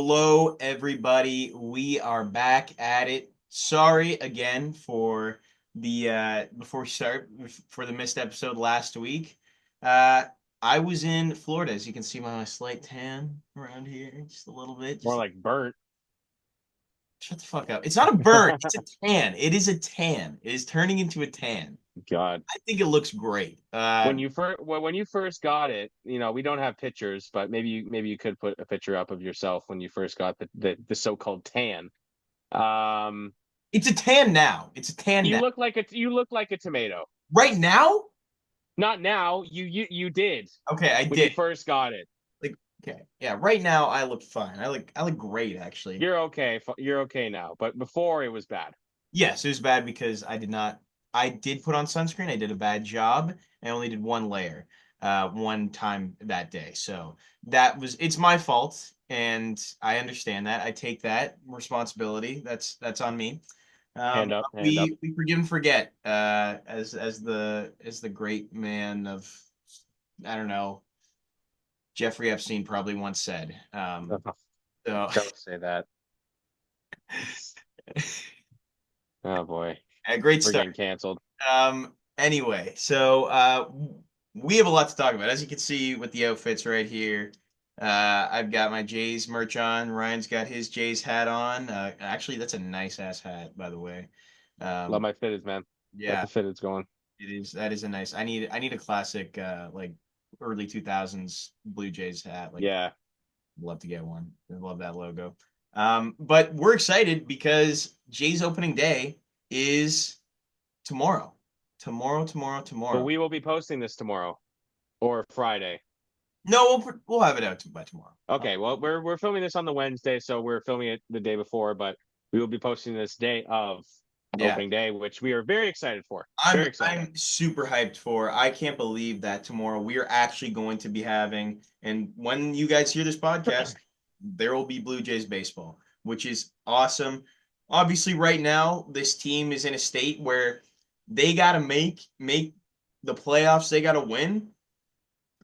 Hello, everybody. We are back at it. Sorry again for the before we start for the missed episode last week. Uh, I was in Florida, as you can see my slight tan around here, just a little bit. More Just like burnt. shut the fuck up. It's not a burn. It's a tan. It is a tan. It is turning into a tan. God. I think it looks great. When you first got it, we don't have pictures, but maybe you could put a picture up of yourself when you first got the so-called tan. Um, It's a tan now. It's a tan you now. look like a tomato. Right now? Not now. You did Okay, I when you did. first got it. Like, okay, yeah. Right now, I look fine. I look great, actually. You're okay. You're okay now, but before it was bad. Yes, it was bad because I did not. I did put on sunscreen. I did a bad job. I only did one layer, one time that day. So it's my fault, and I understand that. I take that responsibility. That's on me. Hand up, hand up. We forgive and forget. As the great man of, I don't know, Jeffrey Epstein probably once said. So. Don't say that. Oh boy, A great we're start. getting canceled. Anyway, so we have a lot to talk about. As you can see with the outfits right here, I've got my Jays merch on. Ryan's got his Jays hat on. Actually, that's a nice ass hat, by the way. Love Um, my fitteds, man. Got yeah, the fitteds going. it is. That is a nice. I need a classic like early 2000s Blue Jays hat. Like, Yeah. love to get one. I love that logo. But we're excited because Jays opening day is tomorrow. Tomorrow, tomorrow, But tomorrow. we will be posting this tomorrow or Friday. No, we'll have it out by tomorrow. Okay, well, we're filming this on the Wednesday, so we're filming it the day before, but we will be posting this day of Yeah, opening day, which we are very excited for. I'm Very excited. I'm super hyped for. I can't believe that tomorrow we are actually going to be having, and when you guys hear this podcast, there will be Blue Jays baseball, which is awesome. Obviously, right now this team is in a state where they got to make the playoffs. They got to win,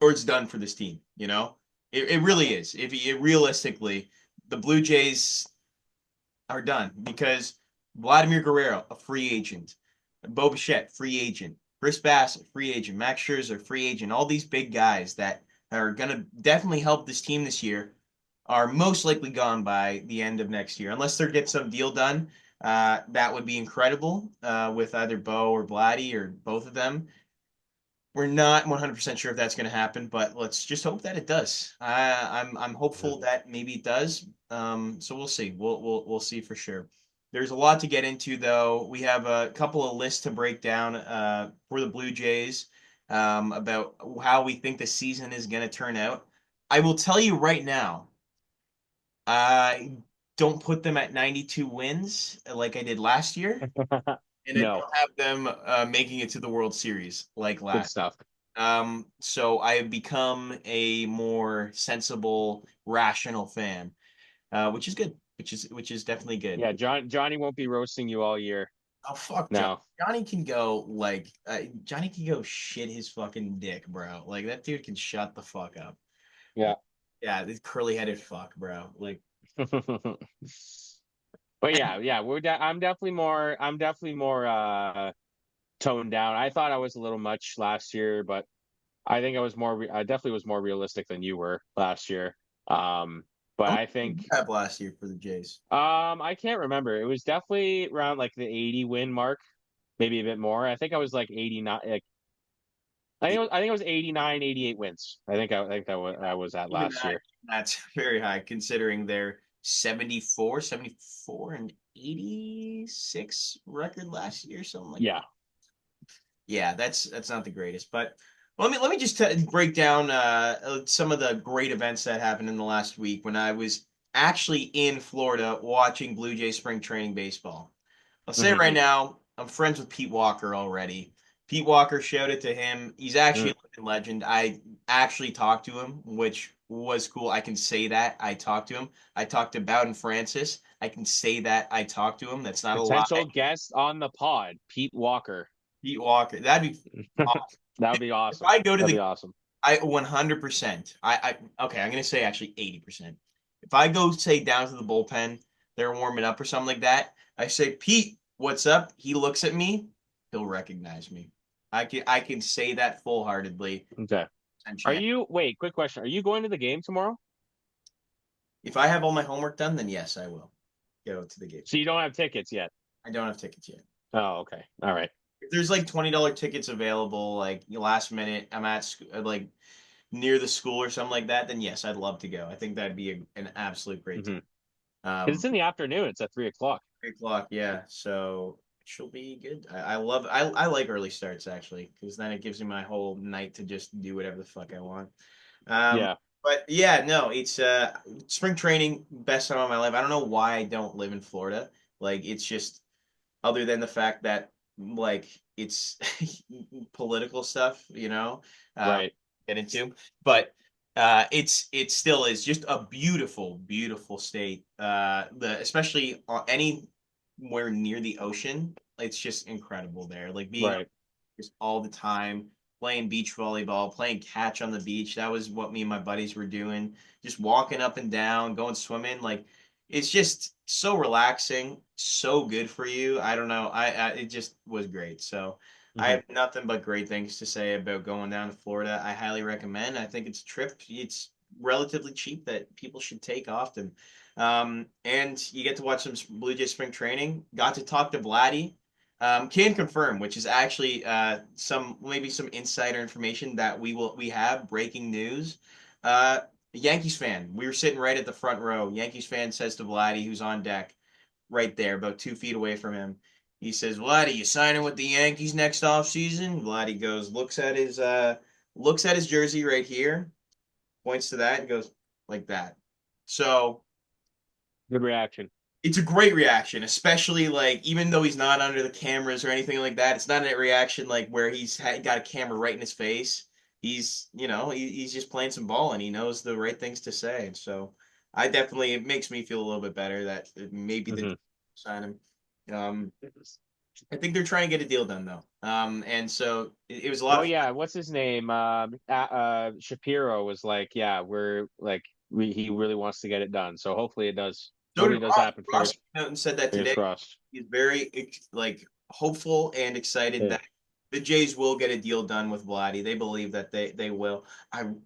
or it's done for this team. It really is. If it realistically, the Blue Jays are done because Vladimir Guerrero, a free agent, Bo Bichette, free agent, Chris Bassett, free agent, Max Scherzer, free agent. All these big guys that are gonna definitely help this team this year are most likely gone by the end of next year, unless they get some deal done. That would be incredible with either Bo or Vladdy or both of them. We're not 100% sure if that's going to happen, but let's just hope that it does. I'm Yeah. hopeful that maybe it does. So we'll see. We'll see for sure. There's a lot to get into, though. We have a couple of lists to break down for the Blue Jays about how we think the season is going to turn out. I will tell you right now, I don't put them at 92 wins like I did last year, and I No, don't have them making it to the World Series like good last. stuff. So I have become a more sensible, rational fan, which is good. Which is definitely good. Yeah, Johnny won't be roasting you all year. Oh fuck, Johnny. No. Johnny can go shit his fucking dick, bro. Like that dude can shut the fuck up. Yeah. Yeah, this curly headed fuck, bro. Like But yeah, I'm definitely more toned down. I thought I was a little much last year, but I think I definitely was more realistic than you were last year. But how much I did you think have last year for the Jays? I can't remember. It was definitely around like the 80 win mark, maybe a bit more. I think I was like 89, like I think it was 89, 88 wins. I think I was at Even last that, year. that's very high considering their 74 and 86 record last year, something like Yeah. that. Yeah, that's not the greatest, but let me just break down some of the great events that happened in the last week when I was actually in Florida watching Blue Jay spring training baseball. I'll say Hmm. right now, I'm friends with Pete Walker already. Pete Walker, showed it to him. He's actually Mm. a living legend. I actually talked to him, which was cool. I can say that I talked to him. I talked to Bowden Francis. I can say that I talked to him. That's not a lie. Potential guest on the pod, Pete Walker. Pete Walker. That'd be awesome. That would be If awesome. I go to That'd the be awesome. I 100%. Okay, I'm gonna say actually 80%. If I go say down to the bullpen, they're warming up or something like that. I say, Pete, what's up? He looks at me, he'll recognize me. I can say that full heartedly. Okay. Wait, quick question. Are you going to the game tomorrow? If I have all my homework done, then yes, I will go to the game. So you don't have tickets yet? I don't have tickets yet. Oh, okay. All right. If there's like $20 tickets available, like last minute, I'm at like near the school or something like that, then yes, I'd love to go. I think that'd be an absolute great time. Mm-hmm. Because it's in the afternoon. It's at 3 o'clock. 3 o'clock, yeah. So she'll be good. I like early starts actually, because then it gives me my whole night to just do whatever the fuck I want. Um, Yeah. but yeah, no, it's spring training, best time of my life. I don't know why I don't live in Florida. Like it's just other than the fact that like it's political stuff, um, Right. get into, but it still is just a beautiful, beautiful state. The especially anywhere near the ocean, it's just incredible there. Like being Right. just all the time, playing beach volleyball, playing catch on the beach. That was what me and my buddies were doing. Just walking up and down, going swimming. Like it's just so relaxing, so good for you. I don't know. It just was great. So I Hmm. have nothing but great things to say about going down to Florida. I highly recommend. I think it's a trip. It's relatively cheap that people should take often. And you get to watch some Blue Jay spring training. Got to talk to Vladdy. Can confirm, which is actually some insider information that we have breaking news. Uh, Yankees fan. We were sitting right at the front row. Yankees fan says to Vladdy, who's on deck, right there, about 2 feet away from him. He says, "Vladdy, you signing with the Yankees next offseason?" Vladdy goes, looks at his jersey right here, points to that, and goes like that. So Good reaction. it's a great reaction, especially like even though he's not under the cameras or anything like that. It's not a reaction like where got a camera right in his face. He's just playing some ball and he knows the right things to say. And so it makes me feel a little bit better that maybe the Hmm. sign him. Um, I think they're trying to get a deal done though. And so it was a lot Oh of fun. yeah, what's his name? Shapiro was like, yeah, he really wants to get it done. So hopefully it does. So Hopefully did it does Ross. happen. Ross came out and said that Fingers today. crossed. He's very like hopeful and excited Yeah. that the Jays will get a deal done with Vladdy. They believe that they will.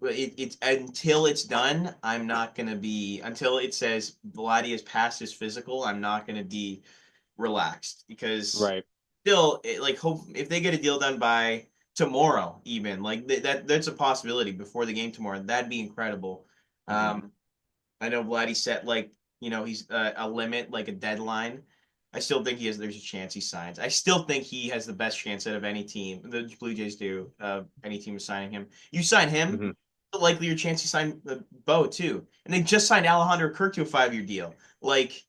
It's until it's done. I'm not gonna be until it says Vladdy has passed his physical. I'm not gonna be relaxed because Right. still like hope if they get a deal done by tomorrow even like that's a possibility before the game tomorrow. That'd be incredible. Hmm. Um, I know Vladdy set like he's a limit like a deadline. I still think there's a chance he signs. I still think he has the best chance out of any team. The Blue Jays do. Any team is signing him. You sign him, Hmm. the likelier chance you sign Bo too. And they just signed Alejandro Kirk to a 5-year deal. Like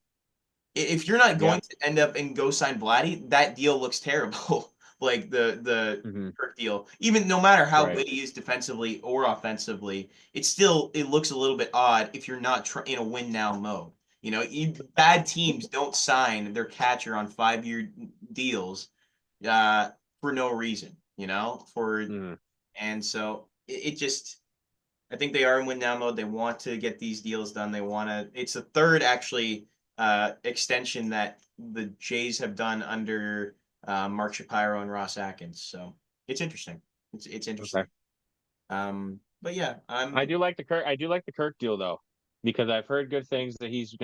if you're not Yeah. going to end up and go sign Vladdy, that deal looks terrible. Like the Hmm. Kirk deal, even no matter how Right. good he is defensively or offensively, it looks a little bit odd if you're not in a win now mode. Bad teams don't sign their catcher on 5-year deals uh, for no reason. Hmm. And so it just I think they are in win now mode. They want to get these deals done. They want to. It's the third actually extension that the Jays have done under Mark Shapiro and Ross Atkins. So it's interesting. It's Okay. interesting. But yeah, I do like the Kirk deal though, because I've heard good things that he's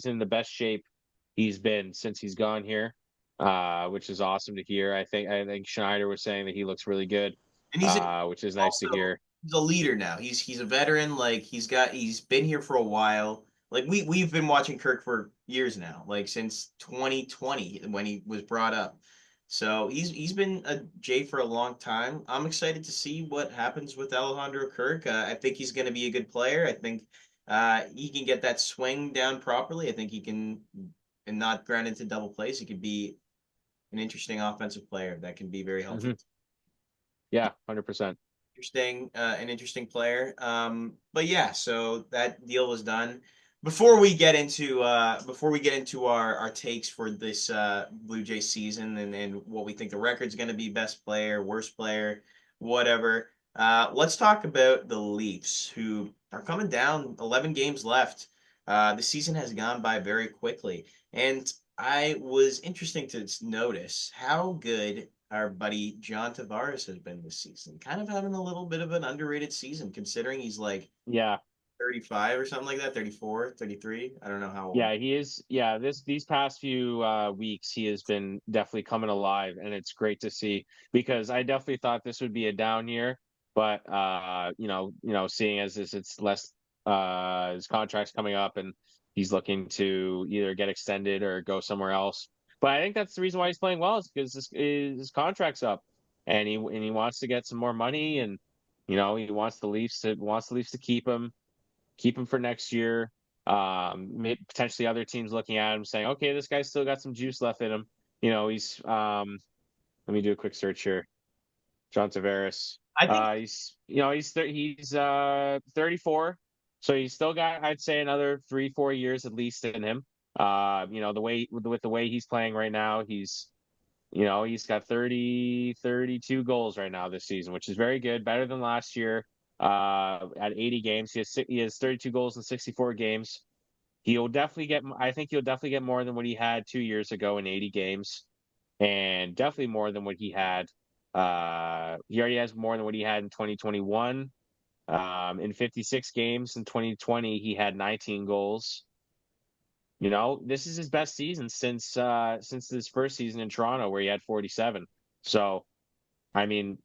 in the best shape he's been since he's gone here. Which is awesome to hear. I think Schneider was saying that he looks really good. and he's Which is nice to also hear. he's a leader now. He's a veteran. Like he's been here for a while. Like we've been watching Kirk for years now, like since 2020 when he was brought up. So he's been a Jay for a long time. I'm excited to see what happens with Alejandro Kirk. I think he's going to be a good player. I think he can get that swing down properly. I think he can, and not ground into double plays. He could be an interesting offensive player that can be very helpful. Hmm. Yeah, 100%. An interesting player. But yeah, so that deal was done. Before we get into our takes for this Blue Jay season and what we think the record's going to be, best player, worst player, whatever. Let's talk about the Leafs, who are coming down. 11 games left. The season has gone by very quickly, and I was interesting to notice how good our buddy John Tavares has been this season. Kind of having a little bit of an underrated season, considering he's like Yeah. 35 or something like that, 34, 33. I don't know how old. Yeah, he is. Yeah, these past few weeks, he has been definitely coming alive, and it's great to see because I definitely thought this would be a down year, but seeing as this it's less his contract's coming up and he's looking to either get extended or go somewhere else. But I think that's the reason why he's playing well is because his contract's up, and he wants to get some more money, and he wants the Leafs to keep him for next year. Potentially other teams looking at him saying, okay, this guy's still got some juice left in him. He's let me do a quick search here. John Tavares. I think He's 34, so he's still got, I'd say, another 3-4 years at least in him. The way with the way he's playing right now, he's got 32 goals right now this season, which is very good, better than last year. At 80 games, he has 32 goals in 64 games. I think he'll definitely get more than what he had 2 years ago in 80 games, and definitely more than what he had. He already has more than what he had in 2021. In 56 games in 2020, he had 19 goals. This is his best season since his first season in Toronto where he had 47. So, I mean,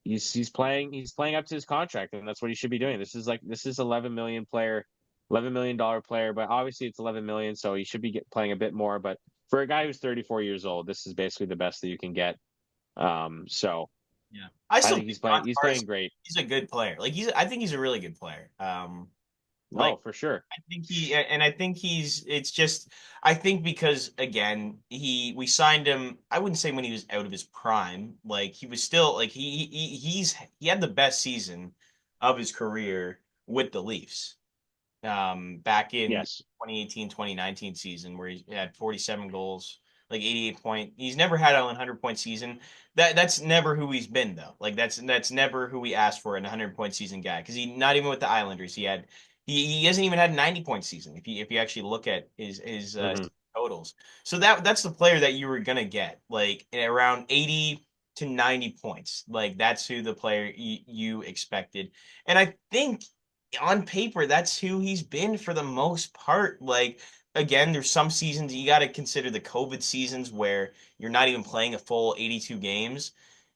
he's playing up to his contract, and that's what he should be doing. This is 11 million player, $11 million player, but obviously it's 11 million, so he should be playing a bit more. But for a guy who's 34 years old, this is basically the best that you can get. So yeah. I I still think think he's John playing he's Tavares, playing great. he's a good player. Like I think he's a really good player. Oh, Like for sure. I think it's just, I think because again, we signed him, I wouldn't say when he was out of his prime, like he was still like he had the best season of his career with the Leafs. Back in Yes. 2018, 2019 season where he had 47 goals, like 88 point. He's never had a 100-point season. That's never who he's been though. Like that's never who we asked for, an 100-point season guy, because he, not even with the Islanders, he hasn't even had a 90-point season if you actually look at his Hmm. totals. So that's the player that you were gonna get, like around 80 to 90 points. Like that's who the player you expected. And I think on paper, that's who he's been for the most part. Like, again, there's some seasons you got to consider the COVID seasons where you're not even playing a full 82 games.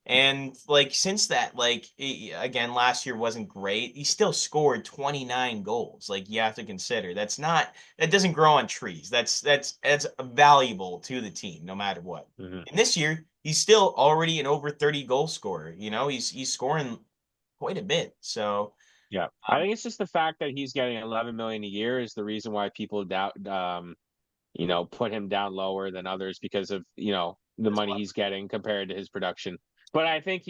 And like since that, like again, last year wasn't great. He still scored 29 goals. Like you have to consider that doesn't grow on trees. That's valuable to the team no matter what. Hmm. And this year, he's still already an over 30 goal scorer. He's scoring quite a bit. So Yeah, I think it's just the fact that he's getting 11 million a year is the reason why people put him down lower than others because of, the as money well. he's getting compared to his production. But I think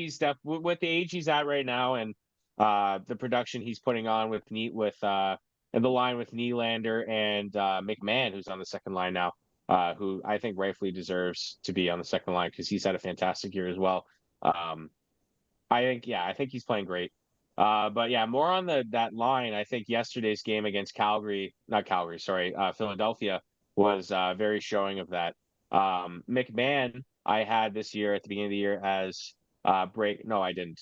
with the age he's at right now and the production he's putting on and the line with Nylander and McMahon, who's on the second line now, who I think rightfully deserves to be on the second line because he's had a fantastic year as well. Um, I think he's playing great. But yeah, more on that line. I think yesterday's game against not Calgary, sorry, Philadelphia was very showing of that. McMahon, I had this year at the beginning of the year as break. No, I didn't.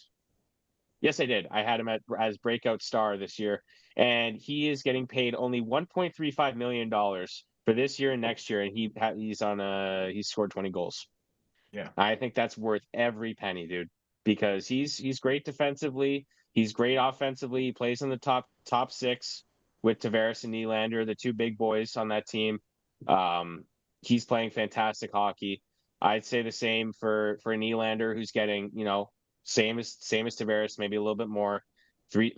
Yes, I did. I had him as breakout star this year, and he is getting paid only $1.35 million for this year and next year, and he's scored 20 goals. Yeah. I think that's worth every penny, dude, because he's great defensively. He's great offensively. He plays in the top six with Tavares and Nylander, the two big boys on that team. Um, he's playing fantastic hockey. I'd say the same for Nylander, who's getting same as Tavares, maybe a little bit more.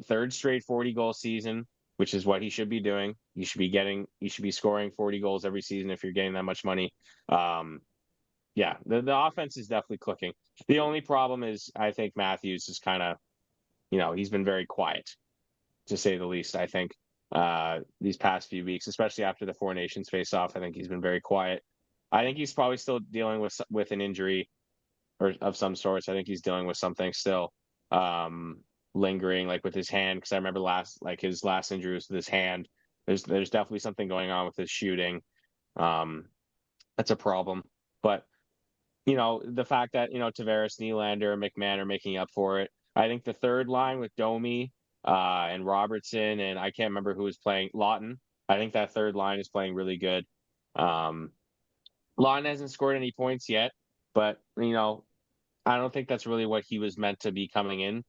Third straight 40-goal season, which is what he should be doing. You should be scoring 40 goals every season if you're getting that much money. Um, yeah, the offense is definitely clicking. The only problem is I think Matthews is kind of, he's been very quiet to say the least. I think these past few weeks, especially after the Four Nations face off, I think he's been very quiet. I think he's probably still dealing with an injury or of some sorts. I think he's dealing with something still lingering, like with his hand, because I remember his last injury was with his hand. There's definitely something going on with his shooting. Um, that's a problem. But the fact that Tavares, Nylander, and McMahon are making up for it. I think the third line with Domi, and Robertson, and I can't remember who was playing Lawton. I think that third line is playing really good. Um, Lawton hasn't scored any points yet, but I don't think that's really what he was meant to be coming in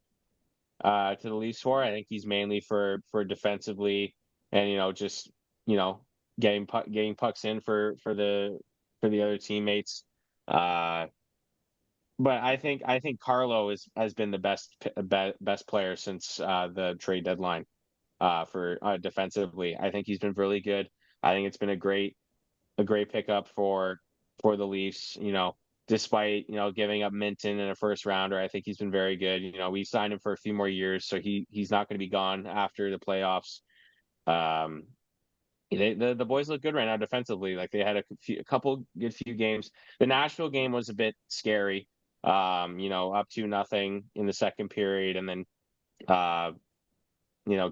to the Leafs for. I think he's mainly for defensively and just you know getting pucks in for the other teammates. Uh, but I think Carlo has been the best player since the trade deadline for defensively. I think he's been really good. I think it's been a great pickup for the Leafs. Despite giving up Minton in a first rounder, I think he's been very good. We signed him for a few more years, so he's not going to be gone after the playoffs. Um, the boys look good right now defensively. Like they had a couple good few games. The Nashville game was a bit scary. Up to nothing in the second period, and then uh,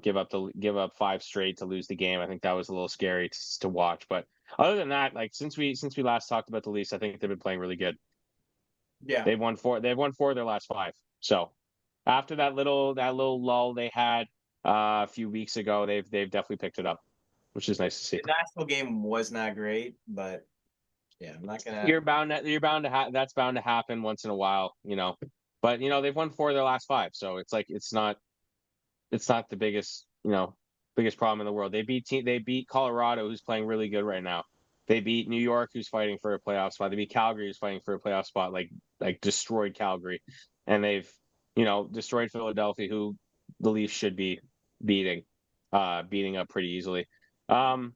give up five straight to lose the game. I think that was a little scary to watch. But other than that, like since we last talked about the Leafs, I think they've been playing really good. Yeah. They've won four of their last five. So after that little lull they had a few weeks ago, they've definitely picked it up, which is nice to see. The Nashville game was not great, but yeah, I'm not gonna. That's bound to happen once in a while. But they've won four of their last five, so it's like it's not the biggest problem in the world. They beat Colorado, who's playing really good right now. They beat New York, who's fighting for a playoff spot. They beat Calgary, who's fighting for a playoff spot. Like destroyed Calgary, and they've destroyed Philadelphia, who the Leafs should be beating up pretty easily. Um,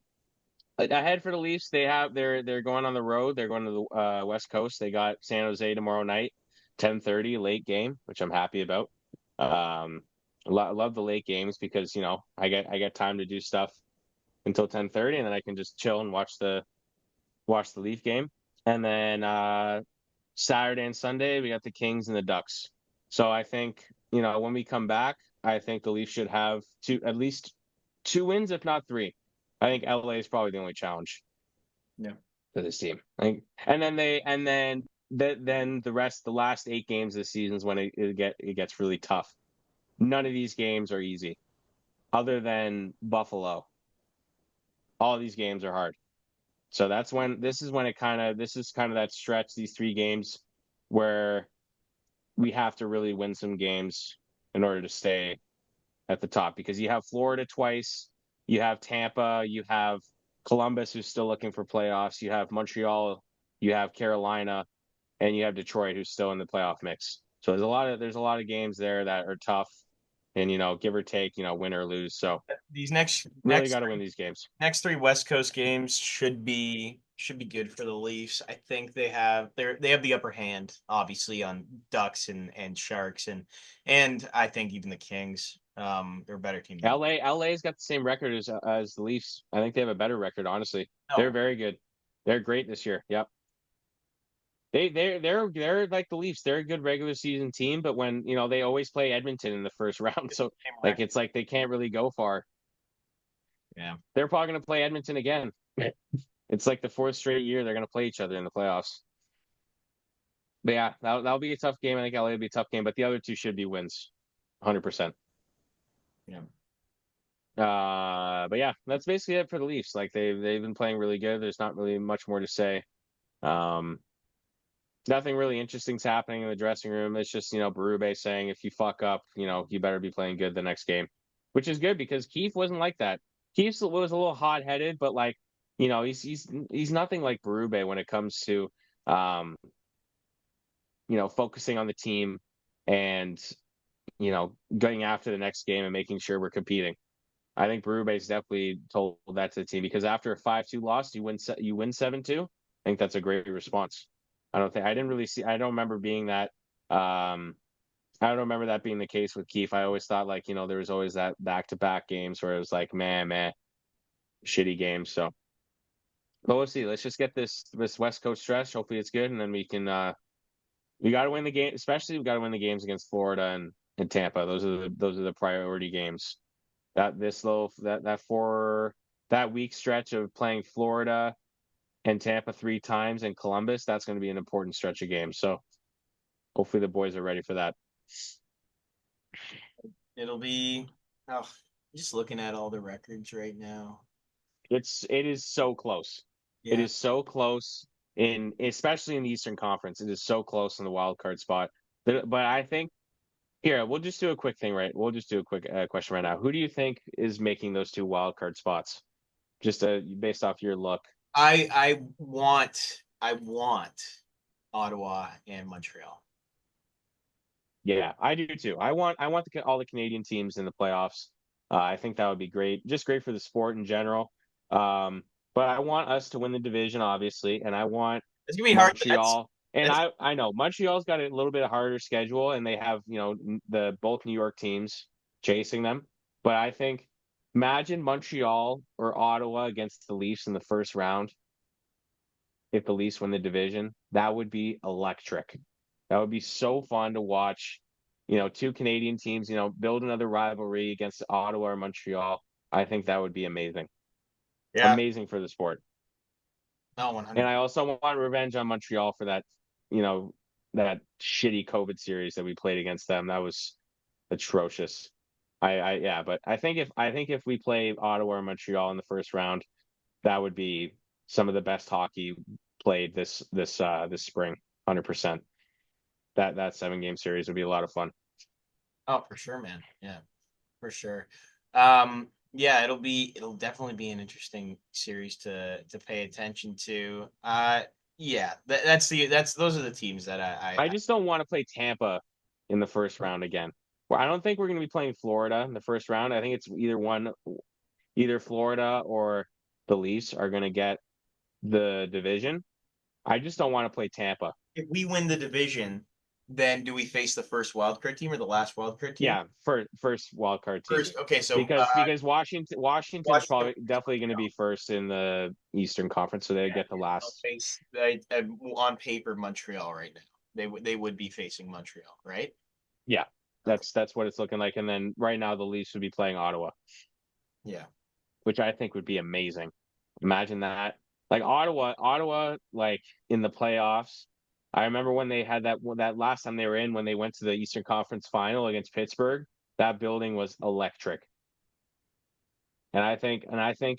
Ahead for the Leafs, they're going on the road. They're going to the West Coast. They got San Jose tomorrow night, 10:30 late game, which I'm happy about. Um, I love the late games because I get time to do stuff until 10:30, and then I can just chill and watch the Leaf game. And then Saturday and Sunday we got the Kings and the Ducks. So I think when we come back, I think the Leafs should have at least two wins, if not three. I think LA is probably the only challenge Yeah. for this team. And then the last 8 games of the season is when it gets really tough. None of these games are easy, other than Buffalo. All these games are hard. So this is kind of that stretch, these 3 games where we have to really win some games in order to stay at the top, because you have Florida twice, you have Tampa, you have Columbus, who's still looking for playoffs, you have Montreal, you have Carolina, and you have Detroit, who's still in the playoff mix. So there's a lot of games there that are tough, and give or take, win or lose. So These next really next got to win these games. next three West Coast games should be good for the Leafs. I think they have the upper hand, obviously, on Ducks and Sharks and I think even the Kings. They're a better team than LA's got the same record as the Leafs. I think they have a better record, honestly. They're no. very good. They're great this year. Yep. They're like the Leafs. They're a good regular season team, but when they always play Edmonton in the first round, so Same like record. it's like they can't really go far. Yeah. They're probably going to play Edmonton again. It's like the fourth straight year they're going to play each other in the playoffs. But yeah, that'll be a tough game. I think LA will be a tough game, but the other two should be wins, 100%. Yeah. But yeah, that's basically it for the Leafs. Like they've been playing really good. There's not really much more to say. Um, Nothing really interesting's happening in the dressing room. It's just Berube saying if you fuck up, you better be playing good the next game, which is good because Keith wasn't like that. Keith was a little hot headed, but like he's nothing like Berube when it comes to um focusing on the team and going after the next game and making sure we're competing. I think Berube's definitely told that to the team because after a 5-2 loss, you win 7-2. I think that's a great response. I don't remember being that I don't remember that being the case with Keefe. I always thought like, there was always that back-to-back games where it was like, man, shitty games. So, but we'll see. Let's just get this West Coast stretch. Hopefully it's good, and then we got to win the game. Especially we got to win the games against Florida and Tampa. Those are the priority games. That that week stretch of playing Florida and Tampa 3 times and Columbus, that's going to be an important stretch of games. So hopefully the boys are ready for that. It'll be oh, just looking at all the records right now. It is so close. It Yeah. is so close in especially in the Eastern Conference. It is so close in the wild card spot. But I think here we'll just do a quick thing, right? We'll just do a quick question right now. Who do you think is making those 2 wild card spots? Just based off your look. I want Ottawa and Montreal. Yeah, I do too. I want all the Canadian teams in the playoffs. I think that would be great. Just great for the sport in general. Um, but I want us to win the division, obviously, and I want It's gonna be hard. Montreal. And That's I know Montreal's got a little bit harder schedule, and they have the both New York teams chasing them. But I think imagine Montreal or Ottawa against the Leafs in the first round. If the Leafs win the division, that would be electric. That would be so fun to watch. 2 Canadian teams, build another rivalry against Ottawa or Montreal. I think that would be amazing. yeah. Amazing for the sport. No, And 100. I also want revenge on Montreal for you know, that shitty COVID series that we played against them. That was atrocious. Yeah, but I think if we play Ottawa or Montreal in the first round, that would be some of the best hockey played this spring. 100%. That 7-game series would be a lot of fun. Oh, for sure, man. Yeah, for sure. Yeah, it'll definitely be an interesting series to pay attention to. Yeah, that's those are the teams that I just don't want to play Tampa in the first round again. Well, I don't think we're going to be playing Florida in the first round. I think it's either Florida or the Leafs are going to get the division. I just don't want to play Tampa. if we win the division, then do we face the first wildcard team or the last wildcard team? Yeah, first wild card team. First, okay, so Because Washington's Washington probably definitely going to be first in the Eastern Conference, so they yeah, get the they'll last. face on paper Montreal right now. They would be facing Montreal, right? Yeah, Okay. that's what it's looking like. And then right now the Leafs would be playing Ottawa, Yeah. which I think would be amazing. Imagine that. Like Ottawa, like in the playoffs. I remember when they had that last time they were in when they went to the Eastern Conference Final against Pittsburgh. That building was electric. And I think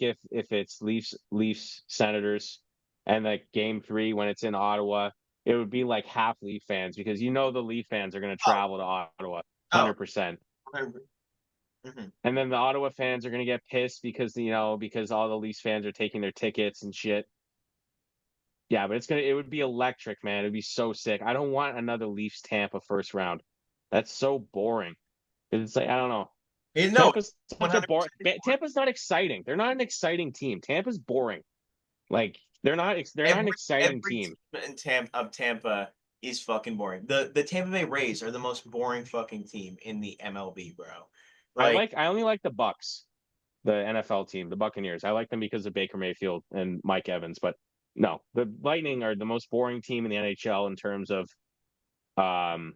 if it's Leafs Senators and like game 3 when it's in Ottawa, it would be like half Leaf fans because the Leaf fans are going to Oh, travel to Ottawa oh, 100%. 100. And then the Ottawa fans are going to get pissed because all the Leafs fans are taking their tickets and shit. Yeah, but it would be electric, man. It'd be so sick. I don't want another Leafs Tampa first round. That's so boring. It's like I don't know. No, Tampa's such a boring. 100%. Tampa's not exciting. They're not an exciting team. Tampa's boring. Like they're not. They're not an exciting Every team. team in Tampa is fucking boring. The Tampa Bay Rays are the most boring fucking team in the MLB, bro. Like, I only like the Bucks, the NFL team, the Buccaneers. I like them because of Baker Mayfield and Mike Evans. But no, the Lightning are the most boring team in the NHL in terms of um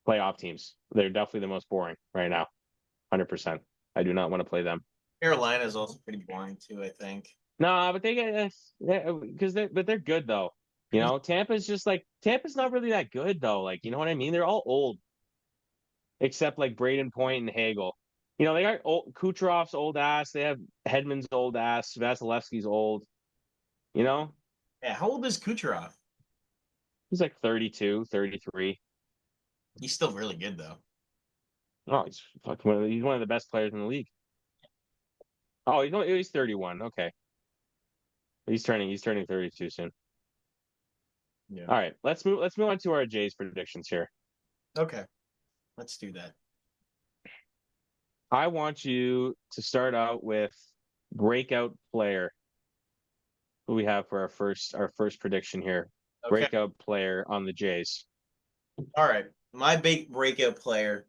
playoff teams. They're definitely the most boring right now. 100%. I do not want to play them. Carolina is also pretty boring too, I think. No, but they get because they're good though. Tampa's not really that good though. Like, you know what I mean? They're all old except like Braden Point and Hagel. They got Kucherov's old ass. They have Hedman's old ass. Vasilevsky's old. You know, Yeah, how old is Kucherov? he's like 32, 33. He's still really good though. Oh, he's one of the best players in the league. Oh, he's 31. Okay. He's turning 32 soon. Yeah. All right, let's move on to our Jays predictions here. Okay, let's do that. I want you to start out with breakout player. Who we have for our first prediction here? Okay. Breakout player on the Jays. All right. My big breakout player.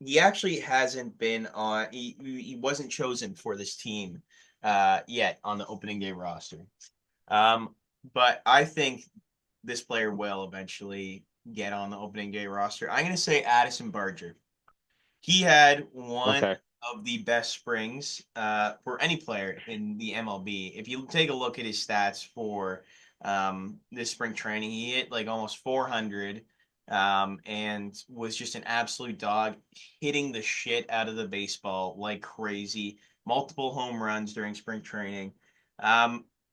He actually hasn't been on. He wasn't chosen for this team yet on the opening day roster. Um, but I think this player will eventually get on the opening day roster. I'm going to say Addison Barger. He had one Okay. of the best springs for any player in the MLB. If you take a look at his stats for this spring training, he hit like almost 400 and was just an absolute dog, hitting the shit out of the baseball like crazy. Multiple home runs during spring training.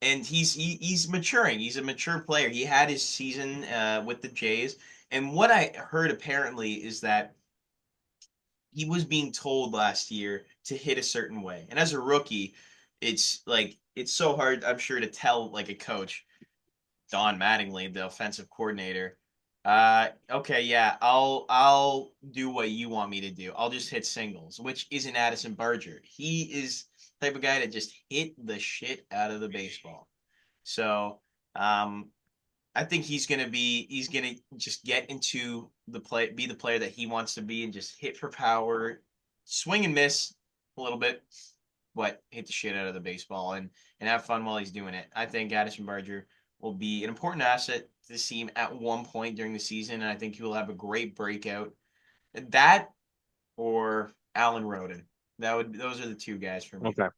And he's maturing. He's a mature player. He had his season with the Jays, and what I heard apparently is that he was being told last year to hit a certain way. And as a rookie, it's so hard, I'm sure, to tell like a coach, Don Mattingly, the offensive coordinator, okay, yeah, I'll do what you want me to do. I'll just hit singles, which isn't Addison Barger. He is the type of guy that just hit the shit out of the baseball. So um, I think he's gonna just get into the play, be the player that he wants to be, and just hit for power, swing and miss a little bit, but hit the shit out of the baseball and have fun while he's doing it. I think Addison Barger will be an important asset to the team at one point during the season, and I think he will have a great breakout. That or Alan Roden. Those are the two guys for me. Okay.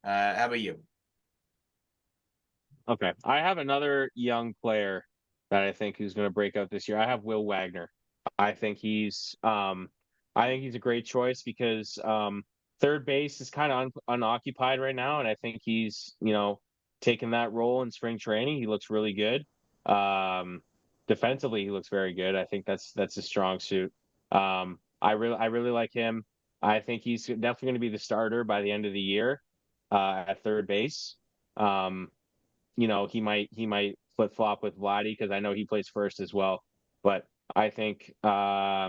How about you? Okay. I have another young player that I think who's going to break out this year. I have Will Wagner. I think he's I think he's a great choice because third base is kind of unoccupied right now, and I think he's, taking that role in spring training. He looks really good. Um Defensively he looks very good. I think that's a strong suit. I really like him. I think he's definitely going to be the starter by the end of the year at third base. Um he might flip flop with Vladdy because I know he plays first as well. But I think I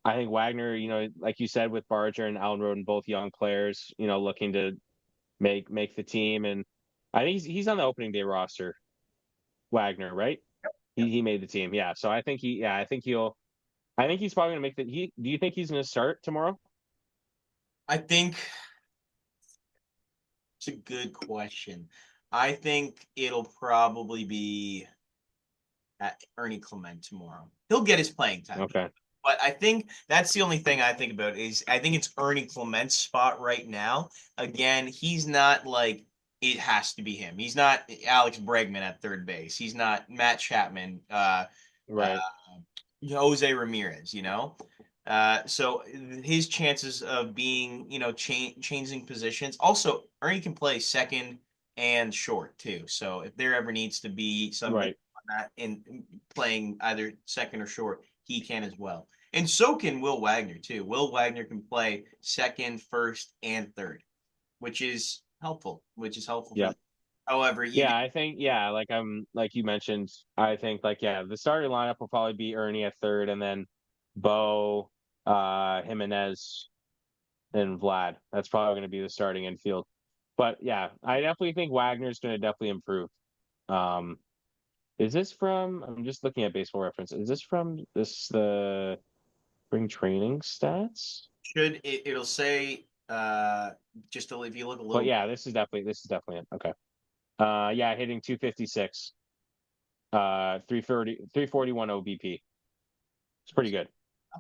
think Wagner, like you said, with Barger and Allen Roden, both young players, looking to make the team, and I think he's on the opening day roster. Wagner, right? He made the team, yeah. So I think he's probably gonna make the. Do you think he's gonna start tomorrow? I think it's a good question. I think it'll probably be at Ernie Clement tomorrow. He'll get his playing time. Okay, But I think that's the only thing I think about is I think it's Ernie Clement's spot right now. Again, he's not like it has to be him. He's not Alex Bregman at third base. He's not Matt Chapman, uh, right, Jose Ramirez, so his chances of being, changing positions. Also, Ernie can play second and short too. So if there ever needs to be somebody right. on that in playing either second or short, he can as well. And so can Will Wagner too. Will Wagner can play second, first, and third, which is helpful for Yeah. the. However, you Yeah, I think like you mentioned, I think the starting lineup will probably be Ernie at third and then Bo, Jimenez and Vlad. That's probably going to be the starting infield. But yeah, I definitely think Wagner's going to definitely improve. Um, is this from? I'm just looking at Baseball Reference. Is this from the spring training stats? it'll say just if you look a But little. yeah, this is definitely it. Okay. Yeah, hitting 256, 330, 341 OBP. It's pretty good.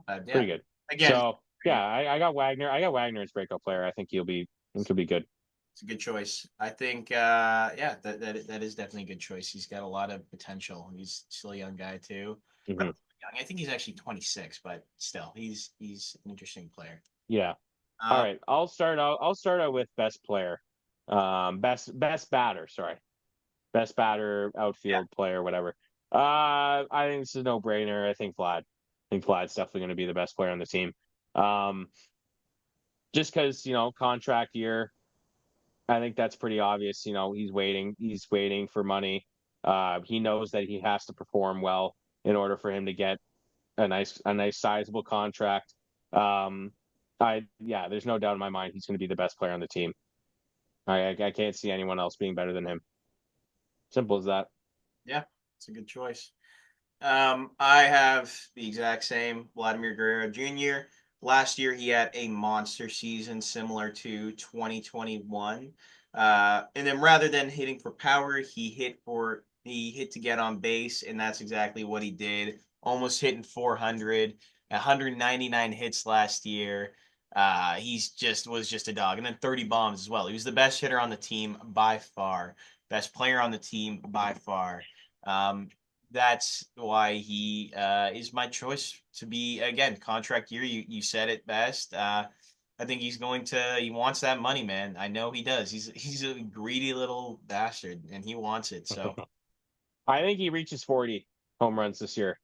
Yeah. Pretty good. Again, So yeah, I got Wagner. I got Wagner as breakout player. I think he'll be good. it's a good choice. I think, yeah, that is definitely a good choice. He's got a lot of potential. He's still a young guy too. Hmm. Young. I think he's actually 26, but still, he's an interesting player. Yeah. All Uh, right. I'll start out with best player. Best batter, sorry. Best batter, yeah, outfield player, whatever. I think this is a no-brainer. I think Vlad. I think Vlad's definitely going to be the best player on the team. Um, just because, contract year, I think that's pretty obvious. He's waiting for money. He knows that he has to perform well in order for him to get a nice sizable contract. Um, there's no doubt in my mind he's going to be the best player on the team. I can't see anyone else being better than him. Simple as that. yeah, it's a good choice. I have the exact same Vladimir Guerrero Jr. Last year, he had a monster season similar to 2021. And then rather than hitting for power, he hit to get on base, and that's exactly what he did. Almost hitting 400, 199 hits last year. He's just was just a dog. And then 30 bombs as well. He was the best hitter on the team by far, best player on the team by far. Um, that's why he is my choice to be again contract year. You said it best. I think he wants that money, man. I know he does. He's a greedy little bastard and he wants it. So I think he reaches 40 home runs this year.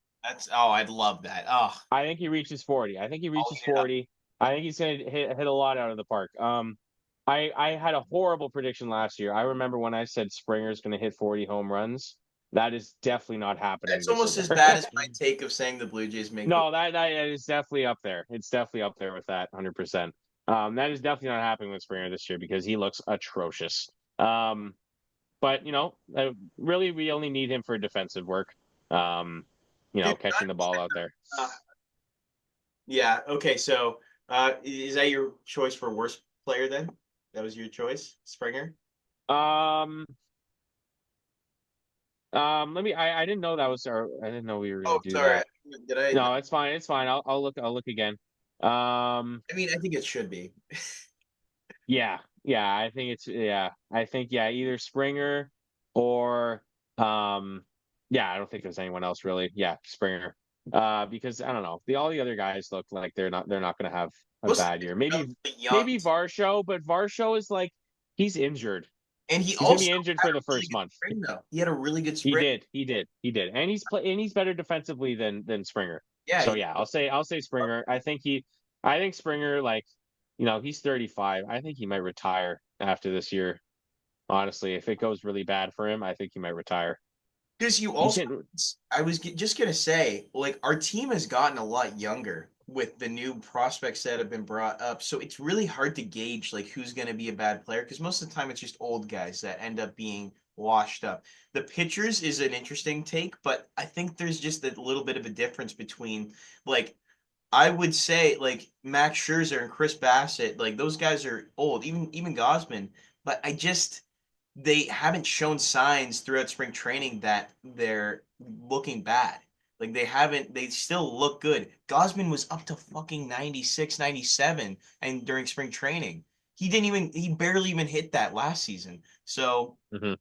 I'd love that. Oh, I think he reaches 40. I think he oh reaches yeah. 40. I think he's going to hit a lot out of the park. I had a horrible prediction last year. I remember when I said Springer's going to hit 40 home runs. That is definitely not happening That's this almost year. as bad as my take of saying the Blue Jays make the No, that is definitely up there. It's definitely up there with that 100%. That is definitely not happening with Springer this year because he looks atrocious. Um, but really, we only need him for defensive work. Um, dude. catching the ball out there. Uh, yeah. Okay. So, is that your choice for worst player then? That was your choice, Springer. Um, Let me. I didn't know that was our. I didn't know we were Oh, gonna do sorry. that. Did I? No, it's fine. It's fine. I'll look. I'll look again. Um, I mean, I think it should be. yeah, yeah. I think it's yeah. I think yeah. Either Springer or yeah. I don't think there's anyone else really. Yeah, Springer. Because I don't know. All the other guys look like they're not gonna have a Most of bad year. the young, Maybe Varsho, but Varsho is like he's injured. and he He's gonna be also injured had for a the really first good month. spring though. He had a really good He spring. did. And he's better defensively than Springer. Yeah. So yeah, I'll say Springer. I think Springer like, he's 35. I think he might retire after this year. Honestly, if it goes really bad for him, I think he might retire. Because you He's also, hitting. I was just gonna say, like our team has gotten a lot younger with the new prospects that have been brought up. So it's really hard to gauge like who's gonna be a bad player because most of the time it's just old guys that end up being washed up. The pitchers is an interesting take, but I think there's just a little bit of a difference between like I would say like Max Scherzer and Chris Bassett, like those guys are old, even Gosman, but I just they haven't shown signs throughout spring training that they're looking bad. Like they still look good. Gosman was up to fucking 96, 97 and during spring training. He barely even hit that last season. So, Mhm.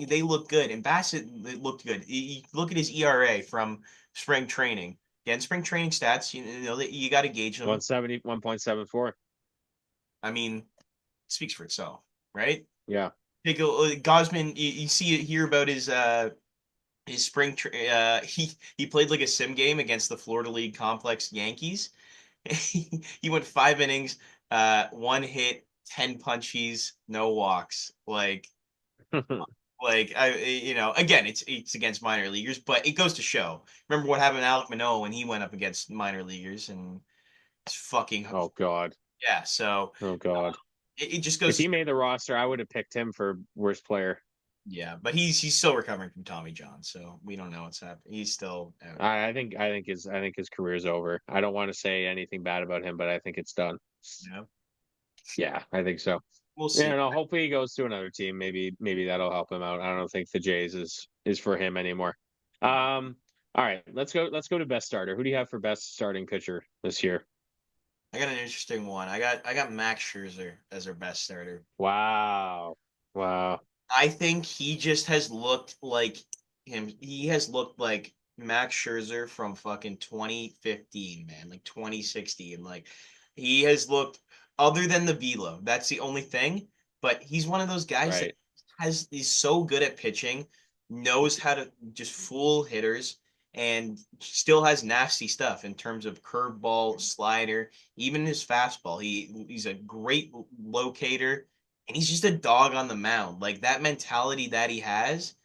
they look good and Bassett looked good. You look at his ERA from spring training. Again, spring training stats, that you got to gauge them. 170, 1.74. I mean, speaks for itself, right? Yeah. Take a Gosman. You see it here about his he played like a sim game against the Florida League complex Yankees. He went 5 innings, one hit, 10 punchies, no walks. Like again, it's against minor leaguers, but it goes to show. Remember what happened to Alek Manoah when he went up against minor leaguers and it's fucking Oh God. yeah. So Oh God. it just If goes to he made the roster, I would have picked him for worst player. yeah, but he's still recovering from Tommy John, so we don't know what's happening. He's still out. I think his career is over. I don't want to say anything bad about him, but I think it's done. You Yeah, I think so. we'll Yeah, see. no, hopefully he goes to another team. Maybe that'll help him out. I don't think the Jays is for him anymore. All right, let's go to best starter. Who do you have for best starting pitcher this year? I got an interesting one. I got Max Scherzer as our best starter. Wow. Wow. I think he just has looked like him. He has looked like Max Scherzer from fucking 2015, man, like 2016. Like he has looked other than the velo. That's the only thing. But he's one of those guys that Right. he's so good at pitching, knows how to just fool hitters, and still has nasty stuff in terms of curveball, slider, even his fastball. He's a great locator and he's just a dog on the mound. Like that mentality that he has,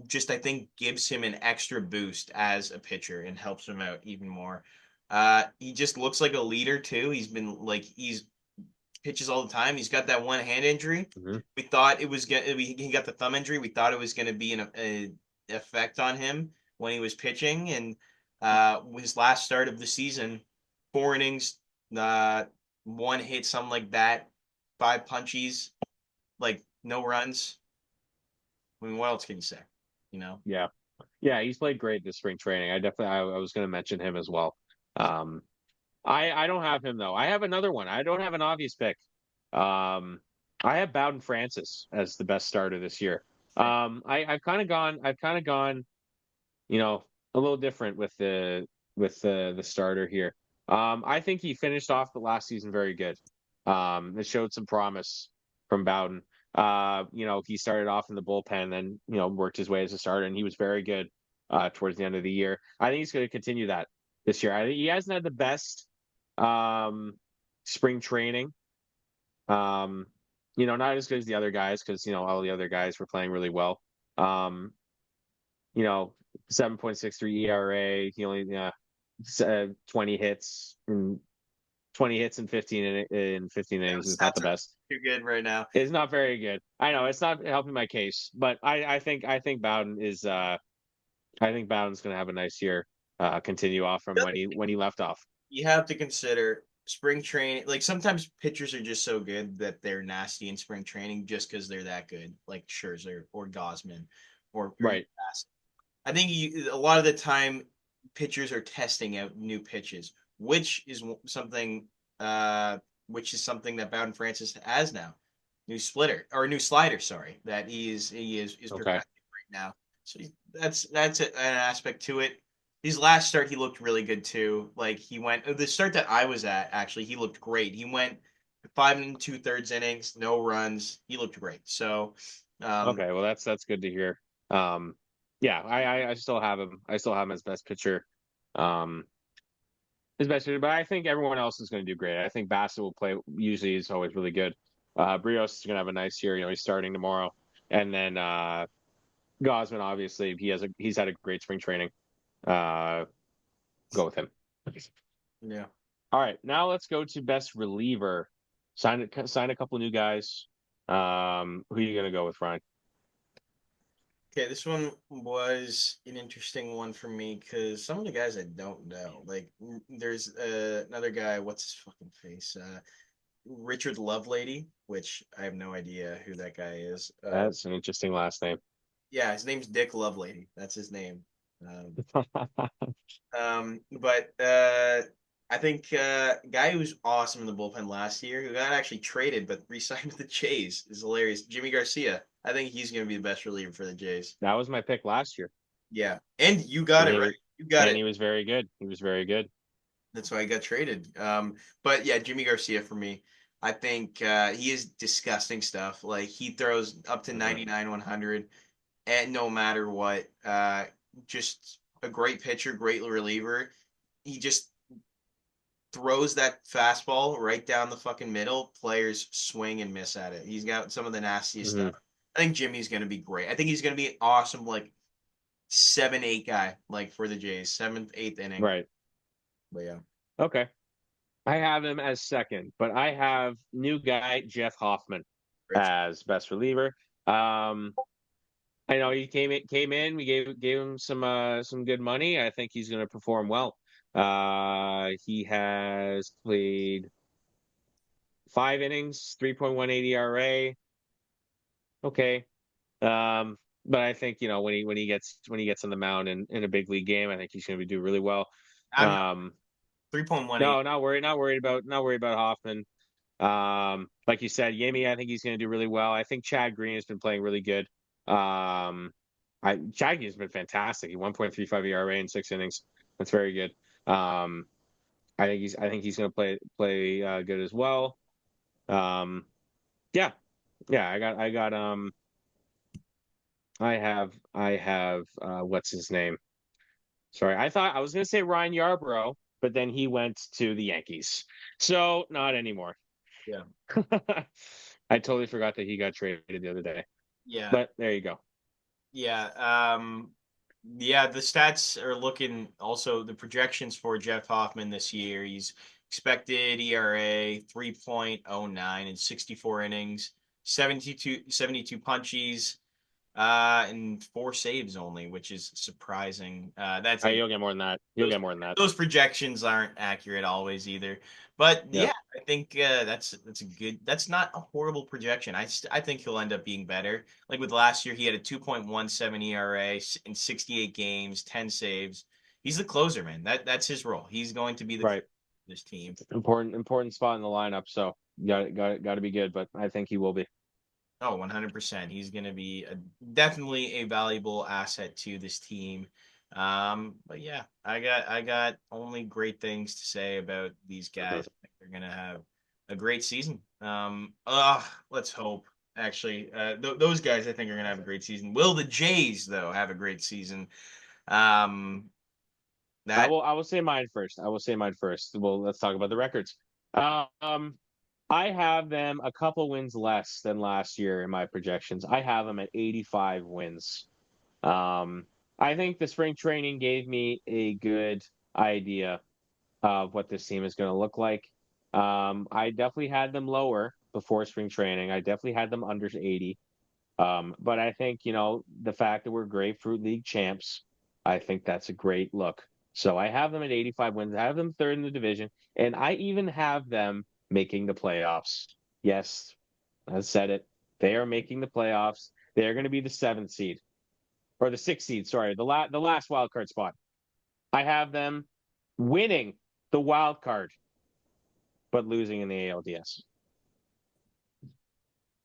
just I think gives him an extra boost as a pitcher and helps him out even more. He just looks like a leader too. He's pitches all the time. He's got that one hand injury. Hmm. We thought it was gonna. He got the thumb injury. We thought it was gonna be a effect on him when he was pitching. And his last start of the season, 4 innings, uh, one hit, something like that, 5 punchies, like no runs. I mean, what else can you say? You know? Yeah. Yeah, he's played great this spring training. I was going to mention him as well. Um, I don't have him though. I have another one. I don't have an obvious pick. Um, I have Bowden Francis as the best starter this year. I've kind of gone, you know, a little different with the starter here. I think he finished off the last season very good. It showed some promise from Bowden. He started off in the bullpen, then worked his way as a starter, and he was very good towards the end of the year. I think he's going to continue that this year. I think he hasn't had the best um, spring training. Um, not as good as the other guys because all the other guys were playing really well. Um, you know, 7.63 ERA. He only 20 hits and 20 hits in 15 innings is not That's the best. too good right now. It's not very good. I know it's not helping my case, but I think Bowden is I think Bowden's going to have a nice year. Continue off from when he left off. You have to consider spring training. Like sometimes pitchers are just so good that they're nasty in spring training just because they're that good, like Scherzer or Gosman or Right. I think a lot of the time pitchers are testing out new pitches, which is something that Bowden Francis has now. New splitter or new slider, sorry, that he is Okay. perfecting right now. So that's an aspect to it. His last start, he looked really good too. Like he went the start that I was at, actually, he looked great. He went 5 2/3 innings, no runs. He looked great. So, um, Okay. Well, that's good to hear. Um, yeah, I still have him. I still have him as best pitcher. Um, but I think everyone else is going to do great. I think Bassett will play. Usually, he's always really good. Brios is going to have a nice year. He's starting tomorrow, and then Gosman, obviously, he's had a great spring training. Uh, go with him. yeah. All right, now let's go to best reliever. Sign a couple new guys. Who are you going to go with, Ryan? Okay, this one was an interesting one for me because some of the guys I don't know. Like, there's another guy. What's his fucking face? Richard Lovelady, which I have no idea who that guy is. That's an interesting last name. Yeah, his name's Dick Lovelady. That's his name. But I think guy who was awesome in the bullpen last year, who got actually traded but re-signed with the Jays, is hilarious. Jimmy Garcia. I think he's going to be the best reliever for the Jays. That was my pick last year, Yeah, and you got and it he right. was You got and it. he was very good. He was very good. That's why I got traded. But yeah, Jimmy Garcia for me. I think he is disgusting stuff. Like he throws up to Mhm. 99, 100, and no matter what. Just a great pitcher, great reliever. He just throws that fastball right down the fucking middle. Players swing and miss at it. He's got some of the nastiest Mhm. stuff. I think Jimmy's going to be great. I think he's going to be an awesome, like 7, 8 guy, like for the Jays, seventh, eighth inning. Right. But yeah. Okay. I have him as second, but I have new guy Jeff Hoffman Great. as best reliever. Um, I know he came in. We gave him some good money. I think he's going to perform well. He has played 5 innings, 3.18 ERA. Okay. But I think when he gets on the mound in a big league game, I think he's going to do really well. I'm Um, 3.18. no, not worried about Hoffman. Like you said, Yami, I think he's going to do really well. I think Chad Green has been playing really good. Chad Green has been fantastic. He 1.35 ERA in 6 innings. That's very good. Um, I think he's going to play good as well. Um, yeah, yeah. I have what's his name? Sorry, I thought I was going to say Ryan Yarbrough, but then he went to the Yankees, so not anymore. Yeah. I totally forgot that he got traded the other day. Yeah. But there you go. Yeah. Yeah, the stats are looking also the projections for Jeff Hoffman this year. He's expected ERA 3.09 in 64 innings, 72 punchies, and 4 saves only, which is surprising. That's You'll get more than that. You'll those get more than that. those projections aren't accurate always either. But Yeah. yeah, I think that's a good. That's not a horrible projection. I think he'll end up being better. Like with last year, he had a 2.17 ERA in 68 games, 10 saves. He's the closer, man. That's his role. He's going to be the. Right. this team. Important spot in the lineup. So got to be good. But I think he will be. Oh, 100%. He's going to be definitely a valuable asset to this team. But yeah, I got only great things to say about these guys. I think they're going to have a great season. Let's hope. Actually, those guys I think are going to have a great season. Will the Jays though have a great season? Um, that I will say mine first. I will say mine first. Well, let's talk about the records. Um, I have them a couple wins less than last year in my projections. I have them at 85 wins. Um, I think the spring training gave me a good idea of what this team is going to look like. I definitely had them lower before spring training. I definitely had them under 80. But I think, the fact that we're Grapefruit League champs, I think that's a great look. So I have them at 85 wins. I have them third in the division, and I even have them making the playoffs. Yes, I said it. They are making the playoffs. They're going to be the seventh seed or the sixth seed. Sorry, the last wild card spot. I have them winning the wild card, but losing in the ALDS.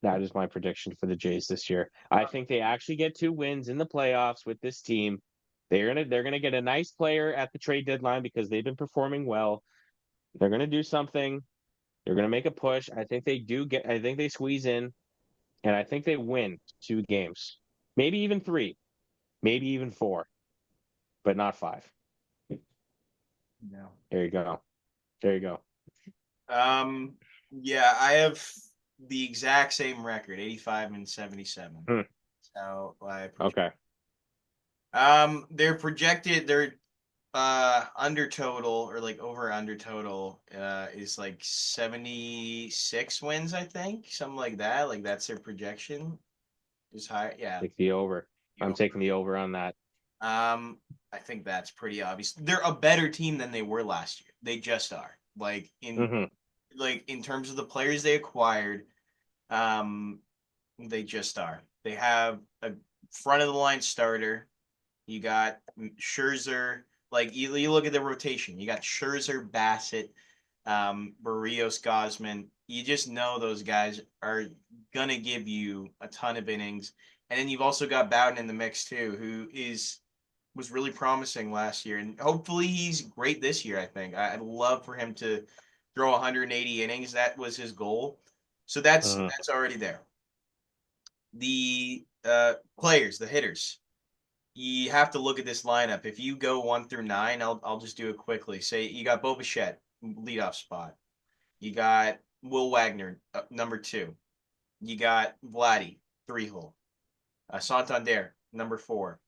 That is my prediction for the Jays this year. I think they actually get 2 wins in the playoffs with this team. They're gonna get a nice player at the trade deadline because they've been performing well. They're gonna do something. They're gonna make a push. I think they do get. I think they squeeze in, and I think they win 2 games, maybe even 3, maybe even 4, but not 5. no. There you go. There you go. Um, yeah, I have the exact same record, 85 and 77. Hmm. So I project. Okay. They're projected. They're under total or like over under total is like 76 wins, I think, something like that. Like that's their projection. Is high. Yeah. Take the over. You I'm taking the over on that. I think that's pretty obvious. They're a better team than they were last year. They just are. Hmm. Like in terms of the players they acquired, um, they just are. They have a front of the line starter. You got Scherzer. Like you look at the rotation. You got Scherzer, Bassett, Barrios, Gosman. You just know those guys are gonna give you a ton of innings. And then you've also got Bowden in the mix too, who was really promising last year, and hopefully he's great this year. I think I'd love for him to throw 180 innings. That was his goal, so that's Hmm. that's already there. The players, the hitters, you have to look at this lineup. If you go 1 through 9, I'll just do it quickly. Say you got Bo Bichette, leadoff spot. You got Will Wagner, number 2. You got Vladdy, 3 hole. Santander, number 4.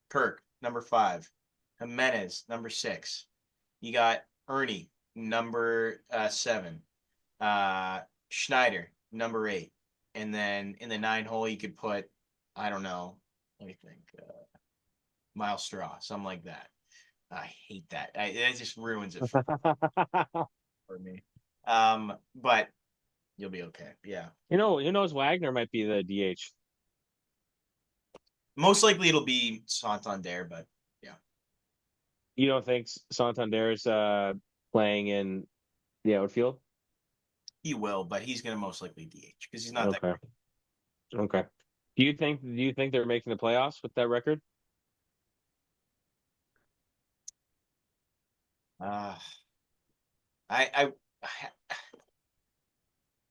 Kirk, number 5. Jimenez, number 6. You got Ernie, number 7. Uh, Schneider, number 8. And then in the 9 hole, you could put, I don't know, let me think, Miles Straw, something like that. I hate that. It just ruins it for me. But you'll be okay. Yeah. Who knows? Wagner might be the DH. Most likely it'll be Santander, but yeah, You don't think Santander's playing in the outfield? he will, but he's going to most likely DH because he's not that Okay. great. Okay. Do you think they're making the playoffs with that record? Uh, I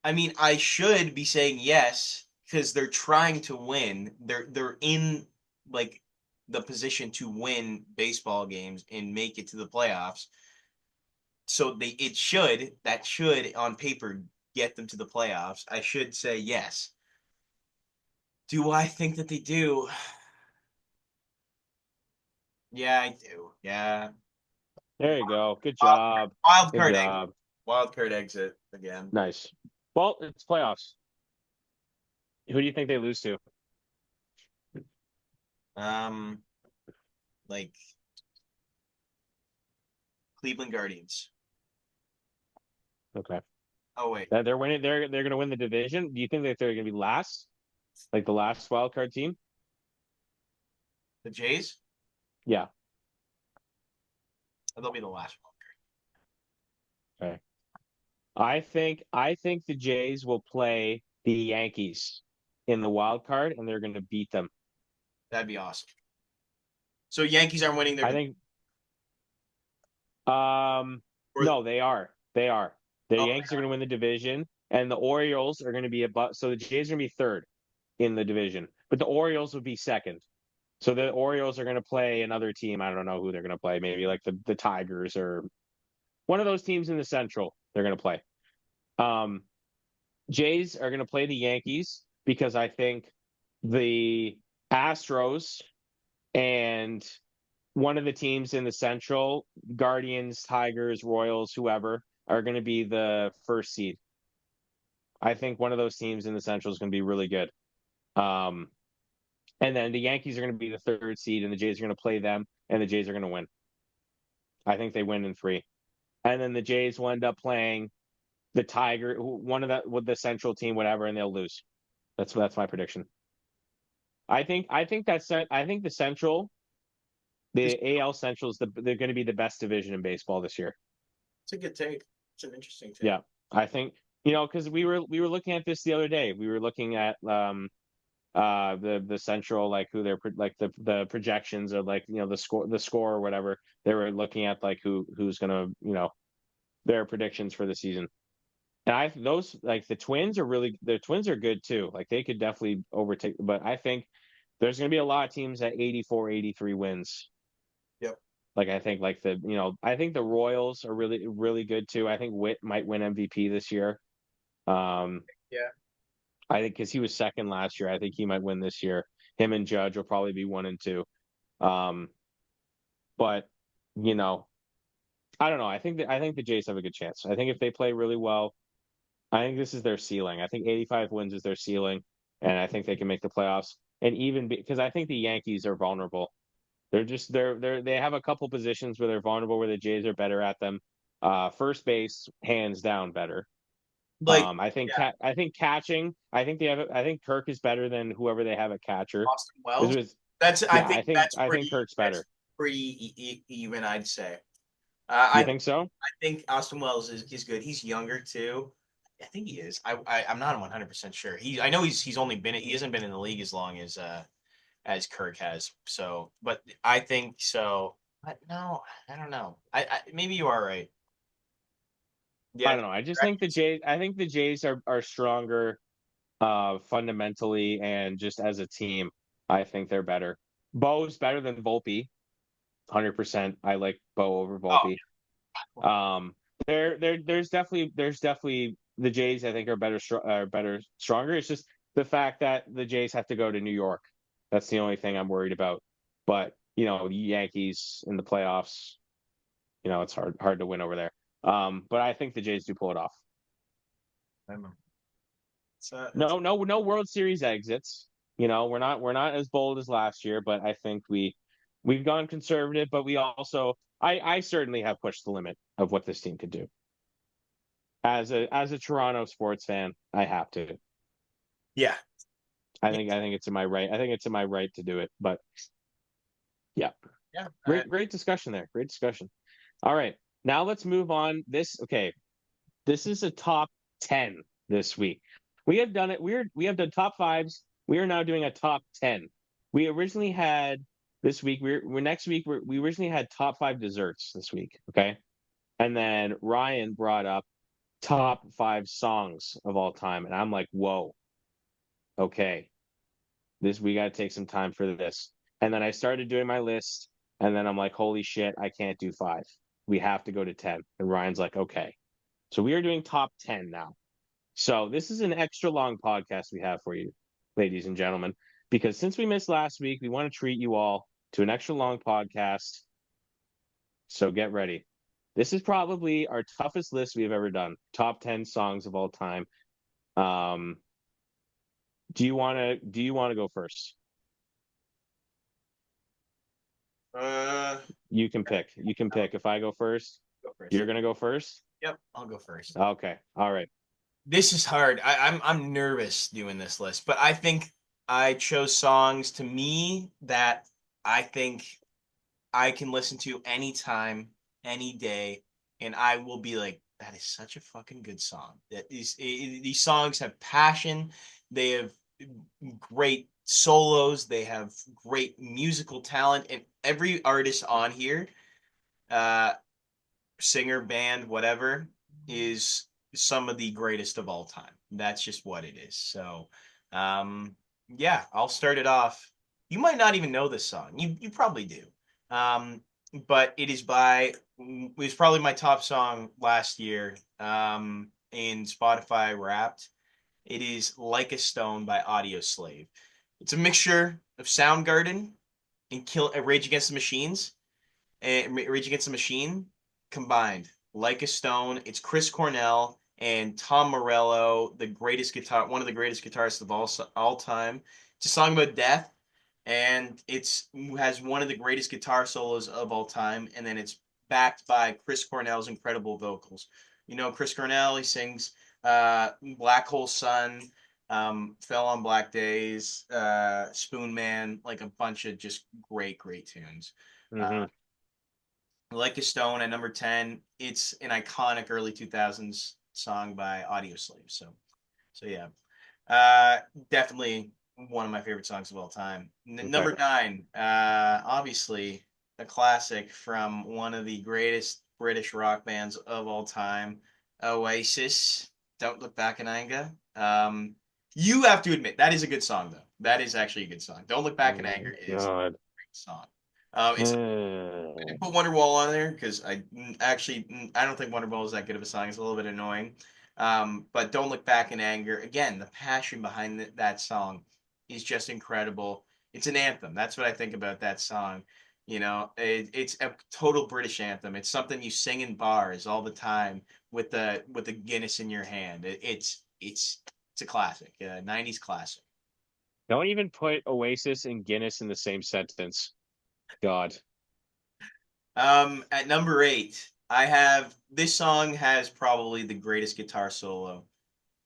I mean, I should be saying yes because they're trying to win. They're in like the position to win baseball games and make it to the playoffs. So that should on paper get them to the playoffs. I should say yes. Do I think that they do? Yeah, I do. Yeah. There you go. Good Wild job. wild Good card exit. job. Wild card exit again. Nice. Well, it's playoffs. Who do you think they lose to? Um, like Cleveland Guardians. Okay. Oh wait, They're winning. They're going to win the division. Do you think that they're going to be last, like the last wild card team? the Jays. Yeah. They'll be the last one. Okay. I think the Jays will play the Yankees in the wild card, and they're going to beat them. That'd be awesome. So Yankees are winning their I think. No, they are. They are. The oh, Yankees are going to win the division, and the Orioles are going to be above. So the Jays are going to be third in the division, but the Orioles would be second. So the Orioles are going to play another team. I don't know who they're going to play. Maybe like the Tigers or one of those teams in the Central. They're going to play. Um, Jays are going to play the Yankees because I think the Astros and one of the teams in the Central, Guardians, Tigers, Royals, whoever, are going to be the first seed. I think one of those teams in the Central is going to be really good. Um, and then the Yankees are going to be the third seed, and the Jays are going to play them, and the Jays are going to win. I think they win in three. And then the Jays will end up playing the Tiger, one of the with the Central team, whatever, and they'll lose. That's my prediction. I think the Central, this, the AL Central is they're going to be the best division in baseball this year. it's a good take. It's an interesting take. Yeah, I think because we were looking at this the other day. We were looking at the Central, like who they're like the projections of like the score or whatever. They were looking at like who's gonna their predictions for the season. And those like the Twins are good too. Like they could definitely overtake, but I think there's going to be a lot of teams at 84, 83 wins. Yep. Like I think I think the Royals are really really good too. I think Witt might win MVP this year. Um, Yeah. I think because he was second last year, I think he might win this year. Him and Judge will probably be 1 and 2. Um, but you know, I don't know. I think the Jays have a good chance. I think if they play really well, I think this is their ceiling. I think 85 wins is their ceiling, and I think they can make the playoffs. And even because I think the Yankees are vulnerable. They have a couple positions where they're vulnerable where the Jays are better at them. First base, hands down, better. Like, yeah, I think catching. I think Kirk is better than whoever they have at catcher. Austin This Wells. was That's I Yeah. think I think Kirk's better. that's pretty even, I'd say. You think so? I think Austin Wells is good. He's younger too. I think he is. I'm not 100% sure. I know he's only been he hasn't been in the league as Kirk has. So, but I think so. But no, I don't know. I maybe you are right. I Yeah, don't know. I just think the Jays. I think the Jays are stronger, fundamentally and just as a team. I think they're better. Bo's better than Volpe, 100%. I like Bo over oh, Volpe. Um, there's definitely the Jays. I think are better, stronger. It's just the fact that the Jays have to go to New York. That's the only thing I'm worried about. But the Yankees in the playoffs, it's hard to win over there. But I think the Jays do pull it off. I don't know. It's No World Series exits. We're not as bold as last year, but I think we've gone conservative, but we also I certainly have pushed the limit of what this team could do. As a Toronto sports fan, I have to. yeah. I think it's in my right. I think it's in my right to do it. But yeah. Yeah. Great discussion there. Great discussion. All right. Now let's move on. This is a top 10 this week. We have done it. We have done top fives. We are now doing a top 10. We originally had this week. We're next week. We originally had top 5 desserts this week. Okay, and then Ryan brought up top 5 songs of all time, and I'm like, whoa, okay, this we got to take some time for this. And then I started doing my list, and then I'm like, holy shit, I can't do 5. We have to go to 10. And Ryan's like, okay. So we are doing top 10 now. So this is an extra long podcast we have for you, ladies and gentlemen, because since we missed last week, we want to treat you all to an extra long podcast. So get ready. This is probably our toughest list we've ever done. Top 10 songs of all time. Um, do you want to go first? You can pick. You can pick. If I go first, Go first. you're gonna go first? Yep, I'll go first. Okay. All right. This is hard. I'm nervous doing this list, but I think I chose songs to me that I think I can listen to anytime, any day, and I will be like, that is such a fucking good song. These songs have passion. They have great solos. They have great musical talent, and every artist on here, uh, singer, band, whatever, is some of the greatest of all time. That's just what it is. So, um, yeah, I'll start it off. You might not even know this song. You probably do. Um, but it was probably my top song last year in Spotify Wrapped. It is Like a Stone by Audio Slave. It's a mixture of Soundgarden and Rage Against the Machines and Rage Against the Machine combined. Like a Stone. It's Chris Cornell and Tom Morello, one of the greatest guitarists of all time. It's a song about death, and it's has one of the greatest guitar solos of all time. And then it's backed by Chris Cornell's incredible vocals. You know, Chris Cornell, he sings Black Hole Sun, Fell on Black Days, Spoon Man, like a bunch of just great tunes. Hmm. Uh, like a Stone at number 10. It's an iconic early 2000s song by Audioslave. So yeah. Uh Definitely one of my favorite songs of all time. Okay. Number 9, obviously a classic from one of the greatest British rock bands of all time, Oasis. Don't Look Back in Anger. You have to admit that is a good song though. That is actually a good song. Don't Look Back in Oh Anger is a God. great song. It's I Uh, didn't put Wonderwall on there because I don't think Wonderwall is that good of a song. It's a little bit annoying. But Don't Look Back in Anger. Again, the passion behind that song is just incredible. It's an anthem. That's what I think about that song. You know, it's a total British anthem. It's something you sing in bars all the time with the Guinness in your hand. It's a classic, 90s classic. don't even put Oasis and Guinness in the same sentence. God. At number 8, I have this song has probably the greatest guitar solo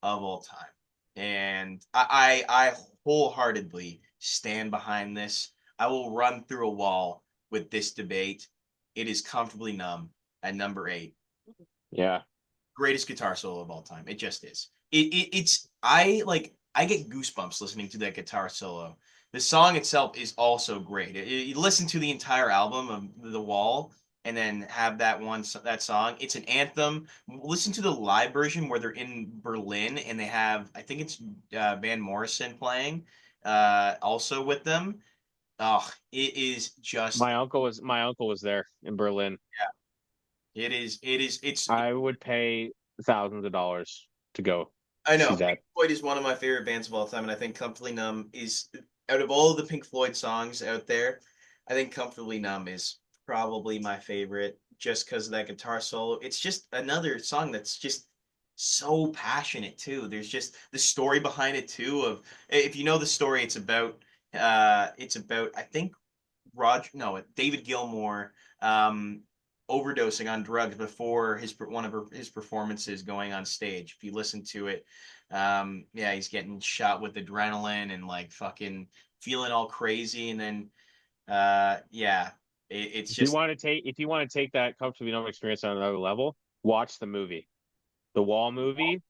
of all time. And I wholeheartedly stand behind this. I will run through a wall with this debate. It is Comfortably Numb at number 8. Yeah. Greatest guitar solo of all time. It just is. I get goosebumps listening to that guitar solo. The song itself is also great. You listen to the entire album of The Wall and then have that song. It's an anthem. Listen to the live version where they're in Berlin and they have I think it's Van Morrison playing also with them. Oh, it is just My uncle was there in Berlin. yeah. It's I would pay thousands of dollars to go I know see Pink that. Floyd is one of my favorite bands of all time, and I think Comfortably Numb is out of all of the Pink Floyd songs out there, I think Comfortably Numb is probably my favorite just because of that guitar solo. It's just another song that's just so passionate too. There's just the story behind it too of if you know the story, it's about I think Roger no David Gilmour um overdosing on drugs before his performances going on stage. If you listen to it, yeah, he's getting shot with adrenaline and like fucking feeling all crazy, and then yeah, it's just If you want to take that comfortably numb experience on another level, watch the movie. The Wall movie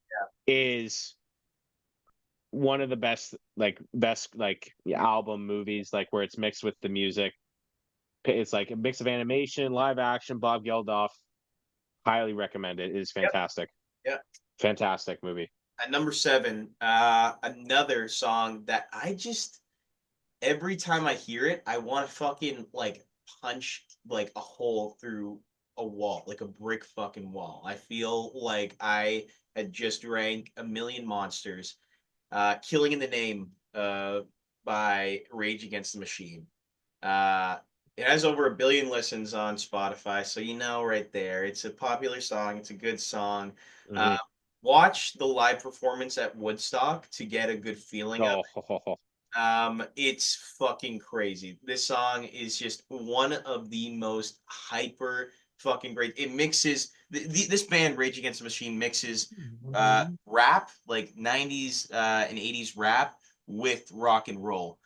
is one of the best album movies, like where it's mixed with the music. It's like a mix of animation, live action. Bob Geldof, highly recommend it. It is yep, fantastic. yeah. Fantastic movie. At number 7, another song that I just every time I hear it, I want to fucking like punch like a hole through a wall, like a brick fucking wall. I feel like I had just drank a million monsters. Killing in the Name by Rage Against the Machine. Uh, it has over 1 billion listens on Spotify, so you know right there. It's a popular song. It's a good song. Uh, Hmm. Watch the live performance at Woodstock to get a good feeling of Oh, it's fucking crazy. This song is just one of the most hyper fucking great. It mixes this band Rage Against the Machine mixes rap like 90s and 80s rap with rock and roll.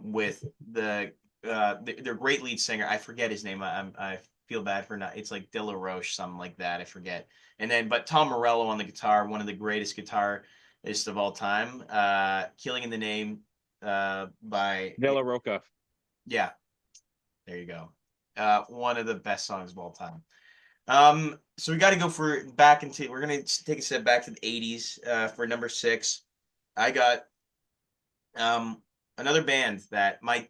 With their great lead singer. I forget his name. I feel bad for not. It's like De La Roche, something like that. I forget. And then, but Tom Morello on the guitar, one of the greatest guitarists of all time. Killing in the Name by De La Roca. yeah, there you go. One of the best songs of all time. So we got to go for back into. We're gonna take a step back to the '80s for number six. I got um, another band that my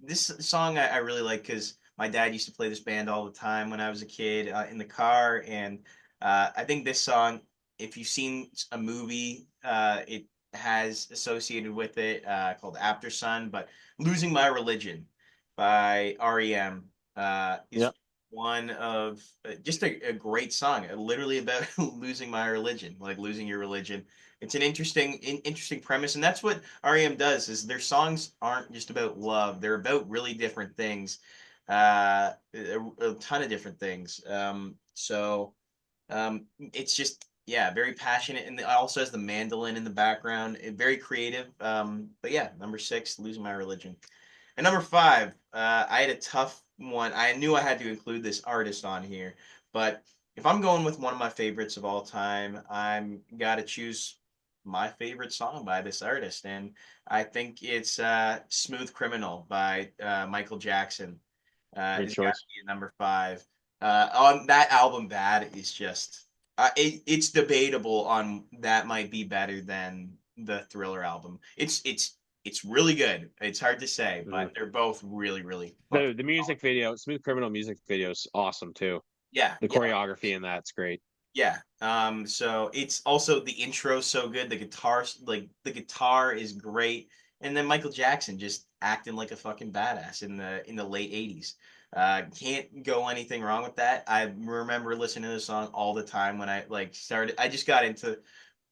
this song I really like because my dad used to play this band all the time when I was a kid in the car, and I think this song, if you've seen a movie, it has associated with it called After Sun, but "Losing My Religion" by REM is Yeah. one of just a great song, literally about losing my religion, like losing your religion. It's an interesting premise, and that's what REM does. Is their songs aren't just about love; they're about really different things, a ton of different things. It's just yeah, very passionate, and it also has the mandolin in the background. Very creative. But yeah, number six, losing my religion. And number five, I had a tough one. I knew I had to include this artist on here, but if I'm going with one of my favorites of all time, I'm got to choose my favorite song by this artist, and I think it's "Smooth Criminal" by Michael Jackson. Great It's got to choice. be at number five. On that album, Bad is just it's debatable on that might be better than the Thriller album. It's really good. It's hard to say, Mhm. but they're both really fucking The solid. music video, Smooth Criminal music video is awesome too. Yeah, The yeah, choreography in that's great. yeah. So it's also the intro's so good. The guitar is great, and then Michael Jackson just acting like a fucking badass in the late '80s. Can't go anything wrong with that. I remember listening to the song all the time when I like started. I just got into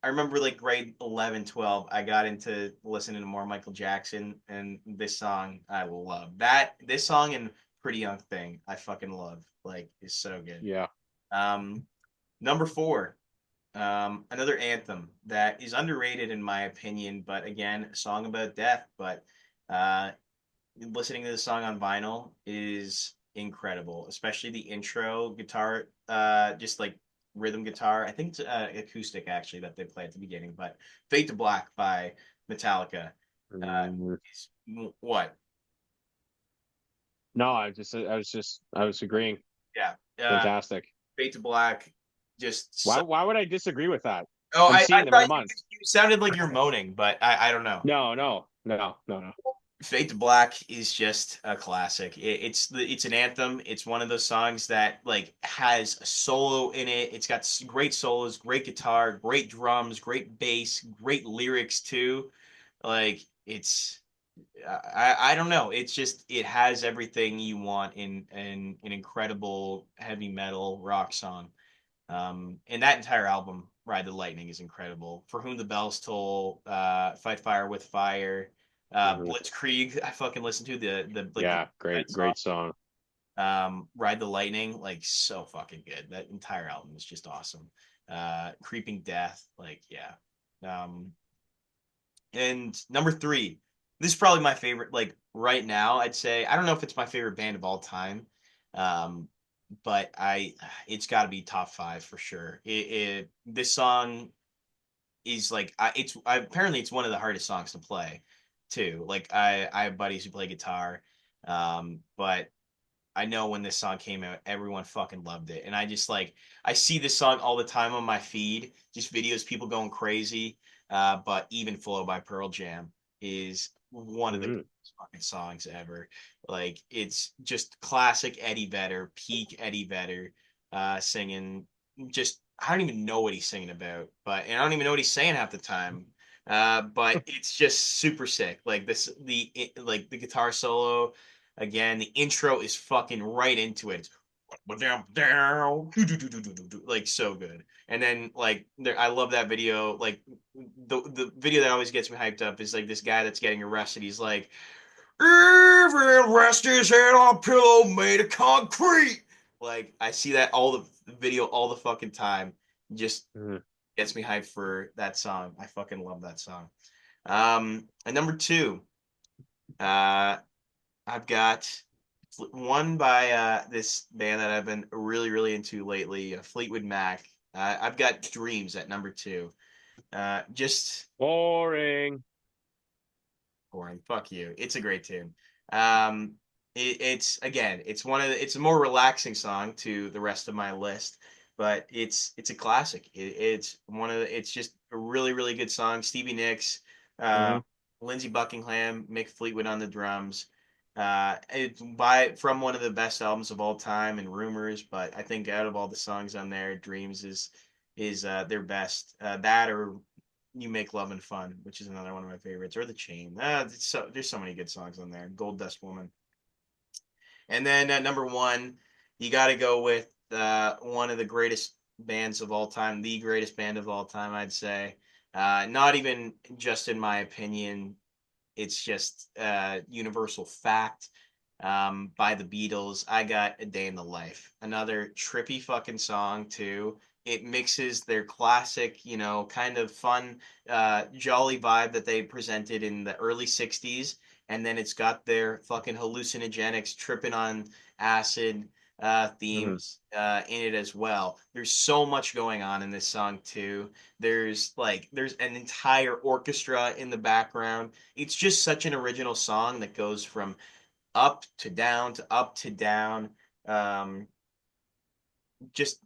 I remember like grade 11, 12, I got into listening to more Michael Jackson and this song I love. This song and Pretty Young Thing I fucking love. Like is so good. Yeah. Um Number four, another anthem that is underrated in my opinion, but again, a song about death, but uh listening to the song on vinyl is incredible, especially the intro guitar, just like rhythm guitar. I think it's acoustic actually that they play at the beginning, but Fade to Black by Metallica. Uh, Mm. is what? No, I was agreeing. Yeah. Fantastic. Fade to Black. Just so, Why would I disagree with that? oh, I'm I seeing them in a thought month. you sounded like you're moaning, but I don't know. No. Fade to Black is just a classic. It's an anthem. It's one of those songs that like has a solo in it. It's got great solos, great guitar, great drums, great bass, great lyrics too. Like it's I don't know. It's just it has everything you want in an incredible heavy metal rock song. And that entire album, Ride the Lightning, is incredible. For Whom the Bells Toll, Fight Fire with Fire, Hmm. Blitzkrieg. I fucking listened to the like the Yeah, that song. great song. Ride the Lightning, like so fucking good. That entire album is just awesome. Creeping Death, like yeah. Um, and number three, this is probably my favorite. Like right now, I'd say I don't know if it's my favorite band of all time. Um, but it's got to be top five for sure. This song is like apparently it's one of the hardest songs to play too. Like I have buddies who play guitar, but I know when this song came out, everyone fucking loved it, and I just like I see this song all the time on my feed, just videos people going crazy. But Even Flow by Pearl Jam is one of the Hmm. greatest fucking songs ever. Like it's just classic Eddie Vedder, peak Eddie Vedder, singing. Just I don't even know what he's singing about, but and I don't even know what he's saying half the time. But it's just super sick. Like like the guitar solo. Again, the intro is fucking right into it. It's down, down, like so good. And then like there, I love that video. Like the video that always gets me hyped up is like this guy that's getting arrested. He's like, "Every rest his head on a pillow made of concrete." Like I see that all the video all the fucking time. Just Hmm. gets me hyped for that song. I fucking love that song. And number two, uh, I've got one by this band that I've been really, really into lately, Fleetwood Mac. I've got Dreams at number two. Just Boring. boring. Fuck you. It's a great tune. Um, it's again, it's one of the, it's a more relaxing song to the rest of my list, but it's a classic. It's one of the, it's just a really, really good song. Stevie Nicks, uh, Hmm. Lindsey Buckingham, Mick Fleetwood on the drums. It's from one of the best albums of all time and Rumors, but I think out of all the songs on there, Dreams is their best. That or You Make Love and Fun, which is another one of my favorites, or The Chain. There's so many good songs on there. Gold Dust Woman. And then at number one, you got to go with one of the greatest bands of all time, the greatest band of all time, I'd say. Not even just in my opinion, it's just universal fact. By the Beatles, I got A Day in the Life. Another trippy fucking song too. It mixes their classic, kind of fun, jolly vibe that they presented in the early 60s, and then it's got their fucking hallucinogenics, tripping on acid Hmm. themes in it as well. There's so much going on in this song too. There's an entire orchestra in the background. It's just such an original song that goes from up to down to up to down. Um, just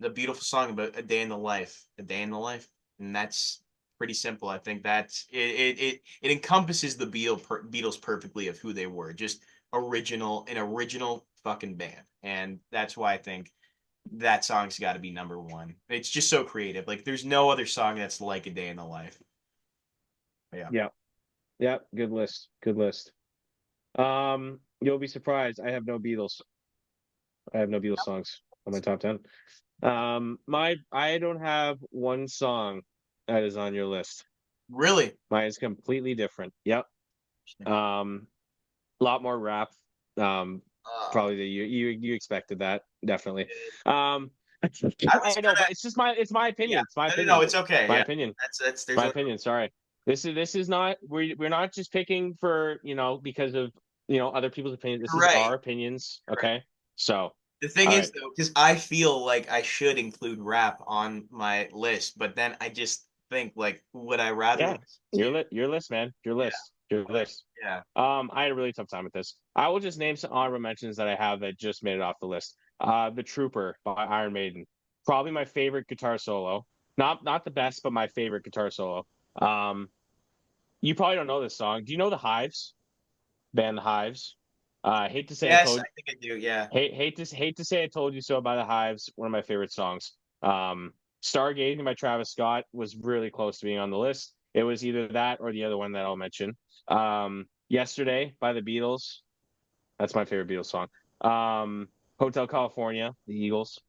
the beautiful song about a day in the life, a day in the life, and that's pretty simple. I think that's it encompasses the Beatles perfectly of who they were, just an original fucking band, and that's why I think that song's got to be number one. It's just so creative. Like there's no other song that's like a day in the life. Yeah. Yeah. Yeah. Good list. Good list. You'll be surprised. I have no Beatles. I have no Beatles songs on my top 10. My I don't have one song that is on your list. Really? Mine is completely different. Yep. Um, a lot more rap. Um, Uh, Probably you expected that, definitely. Um, I was I know, gonna. but it's my Yeah. opinion. It's my No, no, no. opinion. It's okay. My Yeah. opinion. That's there's My no opinion. Sorry. This is not we're not just picking for because of other people's opinions. This is right. our opinions. Right. Okay. So, The thing all is right. though, because I feel like I should include rap on my list, but then I just think like, would I rather Yeah, listen to? your list, man. Your Yeah, list. Your but list. yeah, I had a really tough time with this. I will just name some honorable mentions that I have that just made it off the list. The Trooper by Iron Maiden, probably my favorite guitar solo. Not the best, but my favorite guitar solo. Um, you probably don't know this song. Do you know the Hives? Band The Hives. Hate to say I yes, told I think I do. Yeah, hate to say I told you so by The Hives. One of my favorite songs. Stargazing by Travis Scott was really close to being on the list. It was either that or the other one that I'll mention. Yesterday by the Beatles. That's my favorite Beatles song. Hotel California, the Eagles.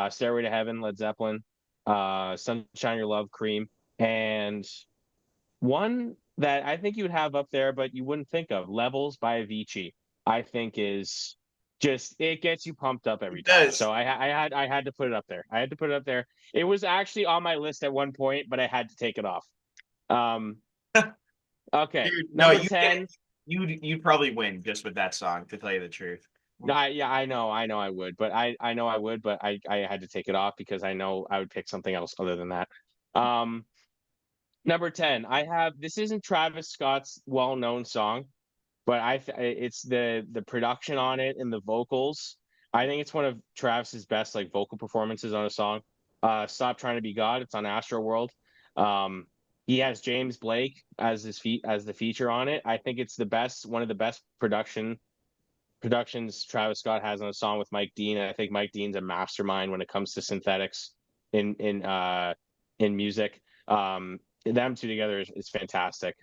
Stairway to Heaven, Led Zeppelin. Sunshine Your Love, Cream. And one that I think you would have up there, but you wouldn't think of, Levels by Avicii. I think is just it gets you pumped up every it time. does. So I had to put it up there. I had to put it up there. It was actually on my list at one point, but I had to take it off. Um, okay, Dude, no, number 10. you'd probably win just with that song, to tell you the truth. Yeah, I know I would, but I know I would, but I had to take it off because I know I would pick something else other than that. Um, Number 10, I have this isn't Travis Scott's well-known song, but it's the production on it and the vocals. I think it's one of Travis's best like vocal performances on a song. Stop Trying to Be God. It's on Astro World. Um, he has James Blake as as the feature on it. I think it's the best, one of the best productions Travis Scott has on a song with Mike Dean. And I think Mike Dean's a mastermind when it comes to synthetics in music. Them two together is fantastic.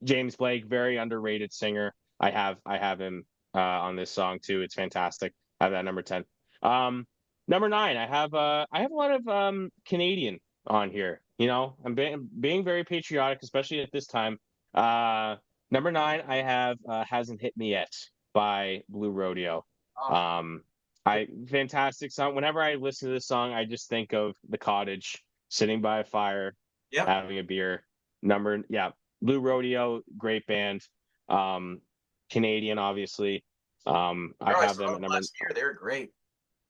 James Blake, very underrated singer. I have him on this song too. It's fantastic. I have that number 10. Um, Number 9, I have a lot of Canadian on here. I'm being very patriotic, especially at this time. Uh, Number 9, I have Hasn't Hit Me Yet by Blue Rodeo. Oh, Um, I Fantastic song. Whenever I listen to this song, I just think of the cottage, sitting by a fire, yep. having a beer. Yeah, Blue Rodeo, great band. Um, Canadian, obviously. I Bro, I have saw them them at number. last year. They were great.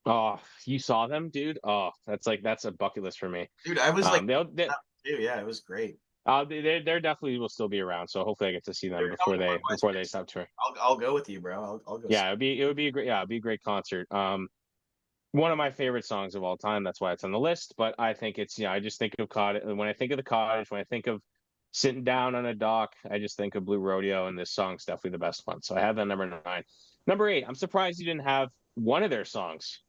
Oh, you saw them, dude? Oh, that's a bucket list for me. Dude, I was like, They dude, yeah, it was great. they're definitely will still be around. So hopefully I get to see them They're coming to one of my before they West. stop touring. I'll go with you, bro. I'll go see. Yeah, it would be a great it'd be a great concert. One of my favorite songs of all time. That's why it's on the list. But I think it's I just think of cottage when I think of the cottage, when I think of sitting down on a dock, I just think of Blue Rodeo, and this song's definitely the best one. So I have that number nine. Number eight. I'm surprised you didn't have one of their songs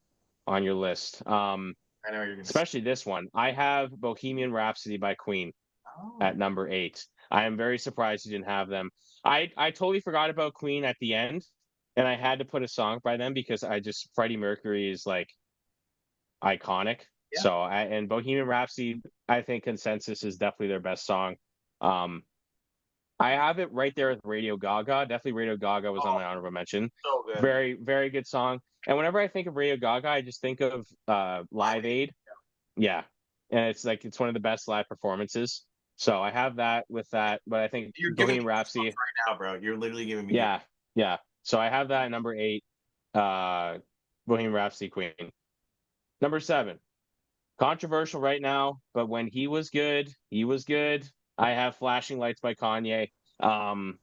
on your list. I know what you're gonna say. Especially this one. I have Bohemian Rhapsody by Queen at Oh, number eight. I am very surprised you didn't have them. I totally forgot about Queen at the end, and I had to put a song by them because I just Freddie Mercury is like iconic. yeah. So and Bohemian Rhapsody, I think consensus is definitely their best song. Um, I have it right there with Radio Gaga. Definitely Radio Gaga was on Oh, my honorable mention. so good. Very, very good song. And whenever I think of Radio Gaga, I just think of Live Live Aid. Aid. Yeah. And it's like it's one of the best live performances. So I have that with that, but I think You're giving me Bohemian goosebumps Rhapsody, right now, bro. You're literally giving me yeah, yeah. So I have that at number eight, uh Bohemian Rhapsody Queen. Number seven, controversial right now, but when he was good, he was good. I have Flashing Lights by Kanye. Um,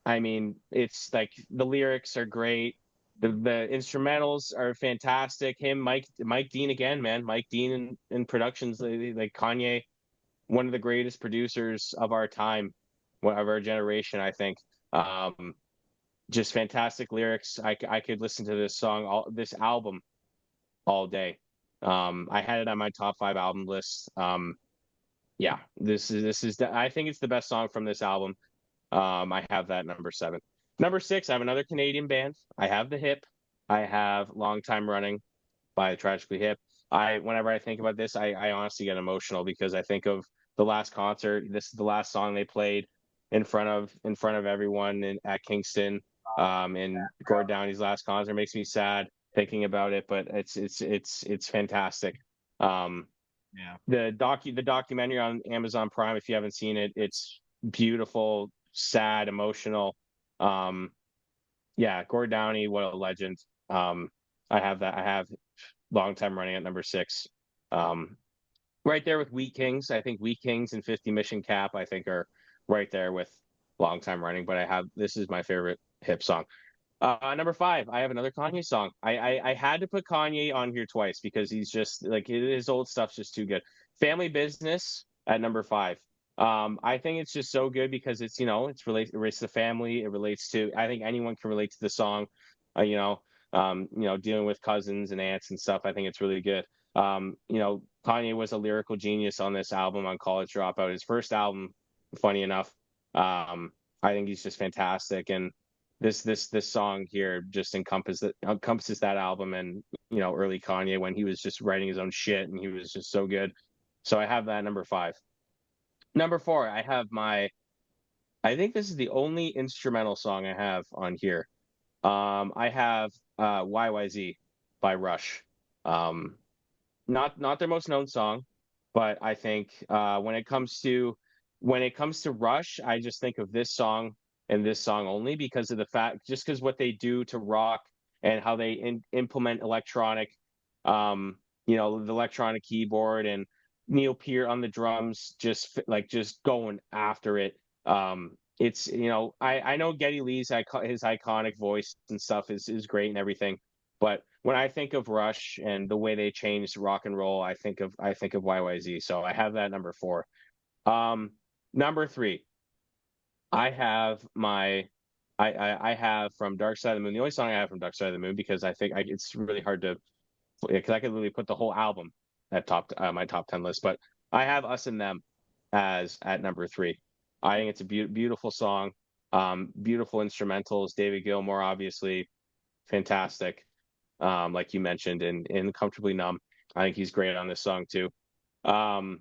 I mean, it's like the lyrics are great. The instrumentals are fantastic. Mike Dean again, man. Mike Dean in productions like Kanye, one of the greatest producers of our time, of our generation, I think. Um, just fantastic lyrics. I could listen to this album all day. I had it on my top five album list. Yeah, I think it's the best song from this album. I have that number seven. Number six, I have another Canadian band. I have The Hip. I have Long Time Running by Tragically Hip. Whenever I think about this, I honestly get emotional because I think of the last concert. This is the last song they played in front of everyone at Kingston. And Gord Downey's last concert makes me sad thinking about it, but it's fantastic. Um, yeah. the documentary on Amazon Prime, if you haven't seen it, it's beautiful, sad, emotional. Um, yeah, Gord Downey, what a legend. Um, I have that. I have long time running at number six. Um, right there with Wheat Kings. I think Wheat Kings and 50 Mission Cap, I think, are right there with long time running. But I have this is my favorite hip song. Number five, I have another Kanye song. I had to put Kanye on here twice because he's just like his old stuff's just too good. Family Business at number five. I think it's just so good because it relates to family. It relates to I think anyone can relate to the song. Uh, you know, dealing with cousins and aunts and stuff. I think it's really good. Kanye was a lyrical genius on this album on College Dropout, his first album. Funny enough, I think he's just fantastic and this song here just encompasses that album and early Kanye when he was just writing his own shit and he was just so good. So I have that at number five. Number four, I think this is the only instrumental song I have on here. I have YYZ by Rush. Um, not their most known song, but I think when it comes to Rush, I just think of this song and this song only because of the fact, just because what they do to rock and how they implement electronic, the electronic keyboard and Neil Peart on the drums, just going after it. It's I know Geddy Lee's his iconic voice and stuff is great and everything, but when I think of Rush and the way they changed rock and roll, I think of YYZ. So I have that number four. Um, Number three, I have my I have from Dark Side of the Moon. The only song I have from Dark Side of the Moon because it's really hard to because I could literally put the whole album at my top 10 list. But I have Us and Them as at number three. I think it's a beautiful song, beautiful instrumentals. David Gilmour, obviously, fantastic. Like you mentioned, in Comfortably Numb. I think he's great on this song too. Um,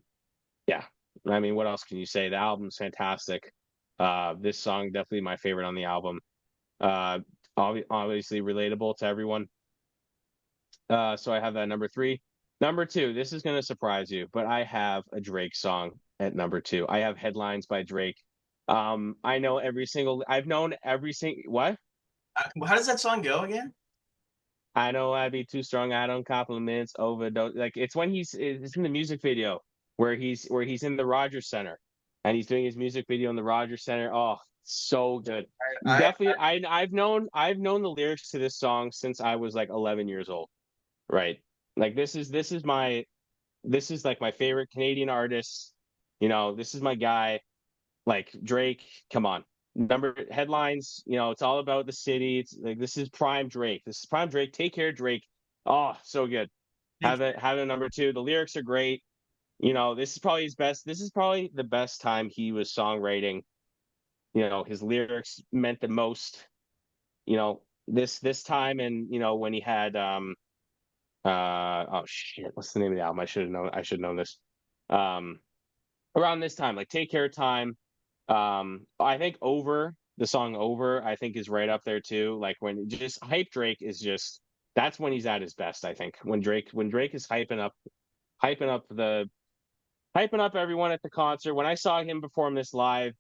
yeah, I mean, what else can you say? The album's fantastic. This song definitely my favorite on the album. Uh, Obviously relatable to everyone. So I have that number three. Number two, this is gonna surprise you, but I have a Drake song at number two. I have Headlines by Drake. I've known every single what? How does that song go again? I know I'd be too strong. I don't compliments overdose. Like it's when it's in the music video where he's in the Rogers Center and he's doing his music video in the Rogers Center. Oh, so good. I Definitely, I've known the lyrics to this song since I was like 11 years old. Right. Like this is like my favorite Canadian artist. This is my guy. Like Drake, come on. Number headlines, it's all about the city. It's like this is prime Drake. This is prime Drake. Take care, Drake. Oh, so good. think Have it number two. The lyrics are great. This is probably his best. This is probably the best time he was songwriting. His lyrics meant the most. This time, and when he had oh shit, what's the name of the album? I should have known. I should have known this. Um, Around this time, like Take Care Time. I think the song Over, I think is right up there too. Like when just hype Drake is just that's when he's at his best, I think. When Drake is hyping up hyping up everyone at the concert. When I saw him perform this live,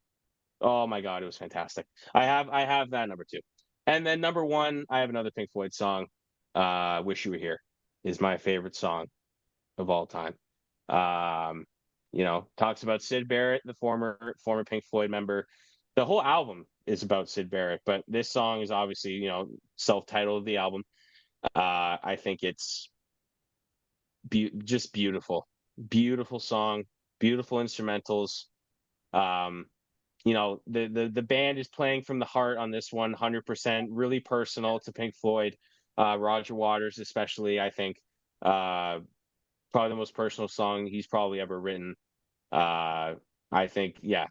oh my god, it was fantastic. I have that number two. And then number one, I have another Pink Floyd song. Wish You Were Here is my favorite song of all time. Um, talks about Sid Barrett, the former Pink Floyd member. The whole album is about Sid Barrett, but this song is obviously, self-titled the album. I think it's just beautiful, beautiful song, beautiful instrumentals. Um, the band is playing from the heart on this 100%, really personal to Pink Floyd. Roger Waters, especially, I think, probably the most personal song he's probably ever written. Uh, I think, yeah,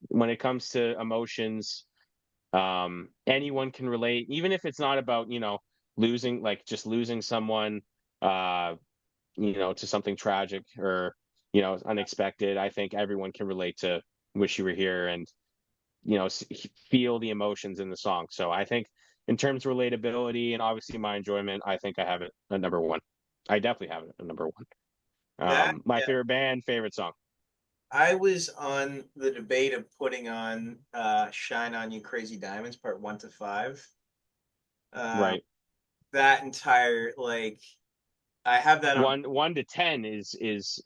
when it comes to emotions, anyone can relate, even if it's not about, losing, like just losing someone, uh, to something tragic or, unexpected. I think everyone can relate to Wish You Were Here and, feel the emotions in the song. So I think in terms of relatability and obviously my enjoyment, I think I have it at number one. I definitely have it at number one. that. My favorite band, favorite song. I was on the debate of putting on Shine On You Crazy Diamonds part 1 to 5. Um, Right. that entire like I have that on. One to 10 is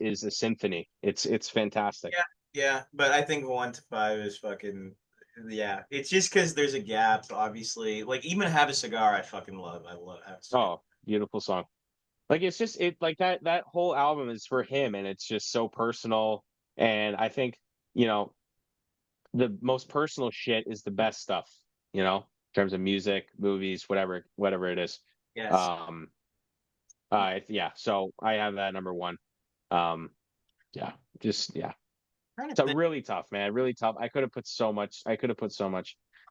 a symphony. It's fantastic. Yeah, yeah, but I think 1 to 5 is fucking yeah. It's just because there's a gap, obviously. Like even Have a Cigar, I fucking love. I love Have a Cigar. Oh, beautiful song. Like it's just it like that whole album is for him and it's just so personal. And I think, you know, the most personal shit is the best stuff, in terms of music, movies, whatever it is. Yes. Um yeah, so I have that number one. Um yeah, just yeah. Trying to It's a think. really tough, man. Really tough. I could have put so much.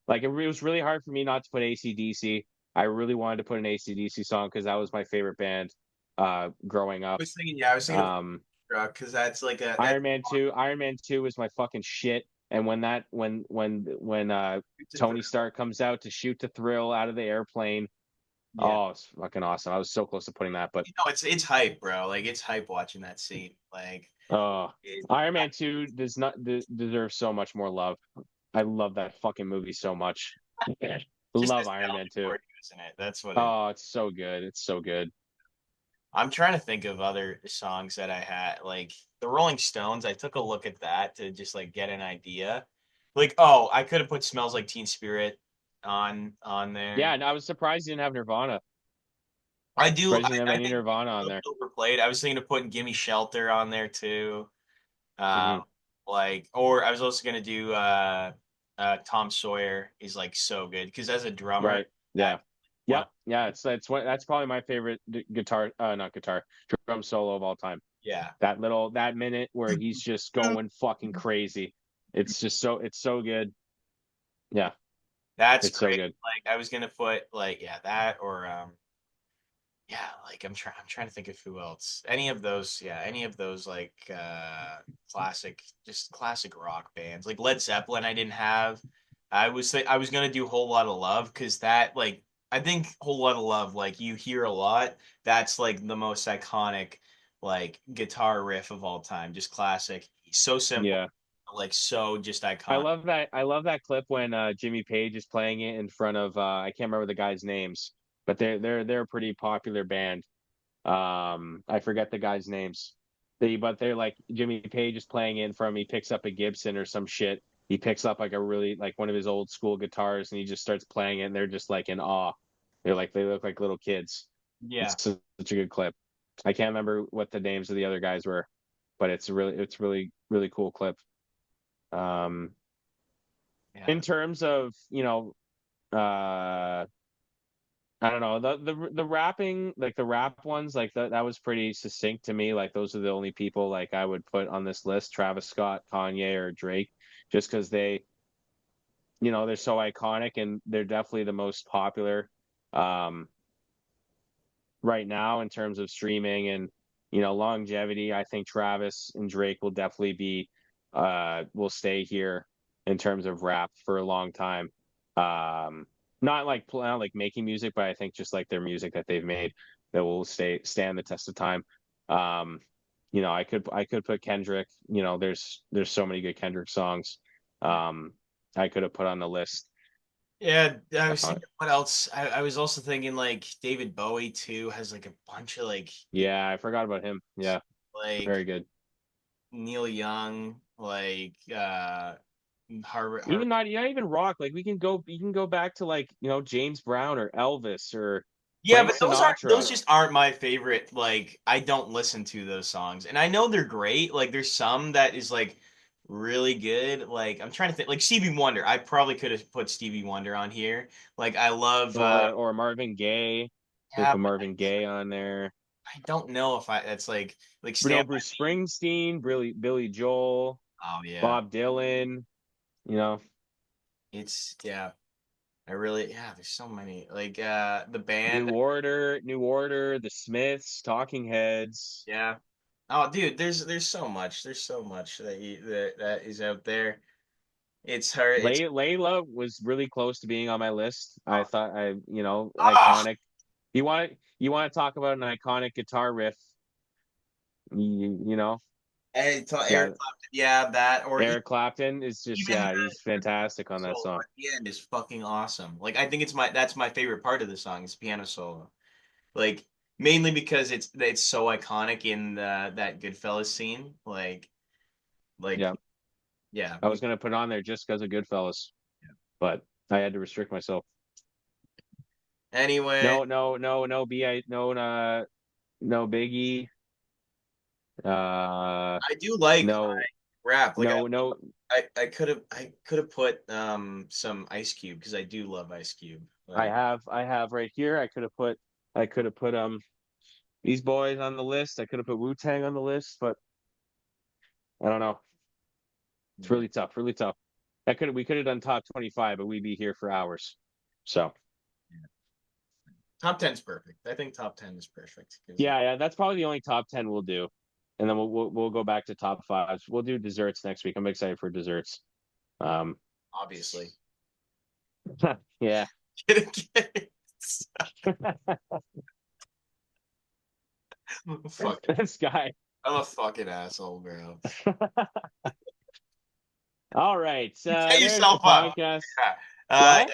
Like it was really hard for me not to put AC/DC. I really wanted to put an AC/DC song because that was my favorite band growing I up. was thinking, yeah, I was thinking of Um Rock because that's like a that's Iron Man 2 is my fucking shit. And when Tony Stark comes out to shoot the thrill out of the airplane, yeah. oh, it's fucking awesome. I was so close to putting that, but It's hype, bro. Like it's hype watching that scene. Like uh it, Iron Man 2 does not deserve so much more love. I love that fucking movie so much. just Love Iron nostalgia Man 2. for you, isn't it? That's what it. Oh, it's so good. It's so good. I'm trying to think of other songs that I had. Like the Rolling Stones, I took a look at that to just like get an idea. Like, oh, I could have put Smells Like Teen Spirit on Yeah, there. and I was surprised you didn't have Nirvana. I do. Surprised you didn't have I any think Nirvana it's a on little there. bit overplayed. I was thinking of putting Gimme Shelter on there too. Um, Hmm. or I was also gonna do Tom Sawyer. He's like so good because as a drummer, Right. that Yeah. one of Yep. Yeah. That's probably my favorite guitar, not guitar, drum solo of all time. yeah. That minute where he's just going fucking crazy. It's so good. Yeah. That's It's so great. good. Like I was gonna put like yeah that or yeah like I'm trying to think of who else. Any of those yeah any of those like classic just classic rock bands like Led Zeppelin I didn't have. I was gonna do Whole Lot of Love because that like I think Whole Lot of Love like you hear a lot. That's like the most iconic like guitar riff of all time. Just classic. So simple. Yeah. like so just I iconic. love that. I love that clip when Jimmy Page is playing it in front of I can't remember the guys' names, but they're a pretty popular band. I forget the guys' names. But they're like Jimmy Page is playing it in front of me, picks up a Gibson or some shit. He picks up like a really like one of his old school guitars and he just starts playing it and they're just like in awe. They're like they look like little kids. Yeah. It's such a good clip. I can't remember what the names of the other guys were, but it's really cool clip. Um, Yeah. in terms of, I don't know, the rapping, like the rap ones, like that was pretty succinct to me. Like those are the only people like I would put on this list, Travis Scott, Kanye, or Drake, just because they're so iconic and they're definitely the most popular um right now in terms of streaming and longevity. I think Travis and Drake will definitely will stay here in terms of rap for a long time. Not like making music, but I think just like their music that they've made that will stand the test of time. Um, I could put Kendrick. There's so many good Kendrick songs. Um, I could have put on the list. Yeah, I was Uh, thinking what else. I was also thinking like David Bowie too has like a bunch of yeah, I forgot about him. Yeah, like very good. Neil Young, like Harvard. Even not even rock. Like we can go back to like, James Brown or Elvis or Yeah, Frank but those Sinatra. just aren't my favorite. Like I don't listen to those songs. And I know they're great. Like there's some that is like really good. Like I'm trying to think like Stevie Wonder. I probably could have put Stevie Wonder on here. Like I love Or Marvin Gaye. Could yeah, put but Marvin Gaye on there. I don't know if I that's like No, Stand By Bruce Me. Springsteen, Billy Joel, Oh yeah. Bob Dylan, you know, It's yeah. I really yeah, there's so many. Like the band, New Order, The Smiths, Talking Heads. yeah. Oh dude, there's so much. There's so much that is out there. It's her it's Layla was really close to being on my list. I oh, thought oh iconic. You want to talk about an iconic guitar riff? You know, and Eric yeah, Clapton, yeah, that or Eric Clapton is just even yeah, he's the fantastic on that solo song. at the end is fucking awesome. Like I think that's my favorite part of the song is piano solo. Like mainly because it's so iconic in that Goodfellas scene. Like Yeah, yeah. I was gonna put it on there just because of Goodfellas, but I had to restrict myself. Anyway, No, no, no, no, no Biggie. Uh, I do like no, rap. Like no, no. I could have put some Ice Cube because I do love Ice Cube. Like I have right here. I could have put these boys on the list. I could have put Wu Tang on the list, but I don't know. It's yeah. really tough, really tough. We could have done top 25, but we'd be here for hours. So Yeah. Top 10's perfect. I think top 10 is perfect because yeah, that's probably the only top 10 we'll do, and then we'll go back to top fives. We'll do desserts next week. I'm excited for desserts. Um, obviously. yeah, Fuck. this guy. I'm a fucking asshole, bro. All right, You set there's the yourself up. podcast. Yeah. What?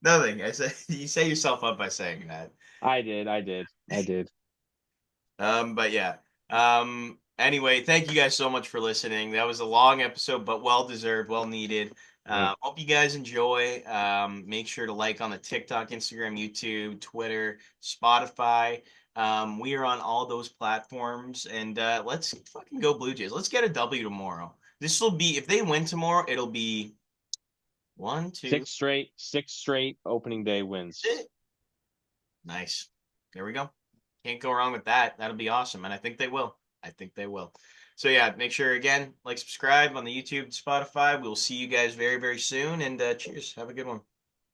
Nothing. I said you set yourself up by saying that. I did. But yeah. Anyway, thank you guys so much for listening. That was a long episode, but well deserved, well needed. Yeah. Hope you guys enjoy. Make sure to like on the TikTok, Instagram, YouTube, Twitter, Spotify. We are on all those platforms, and let's fucking go Blue Jays. Let's get a W tomorrow. This will be if they win tomorrow, it'll be one, two, Six straight opening day wins. six. Nice. There we go. Can't go wrong with that. That'll be awesome. And I think they will. I think they will. So yeah, make sure again, like, subscribe on the YouTube, Spotify. We'll see you guys very, very soon. And cheers. Have a good one.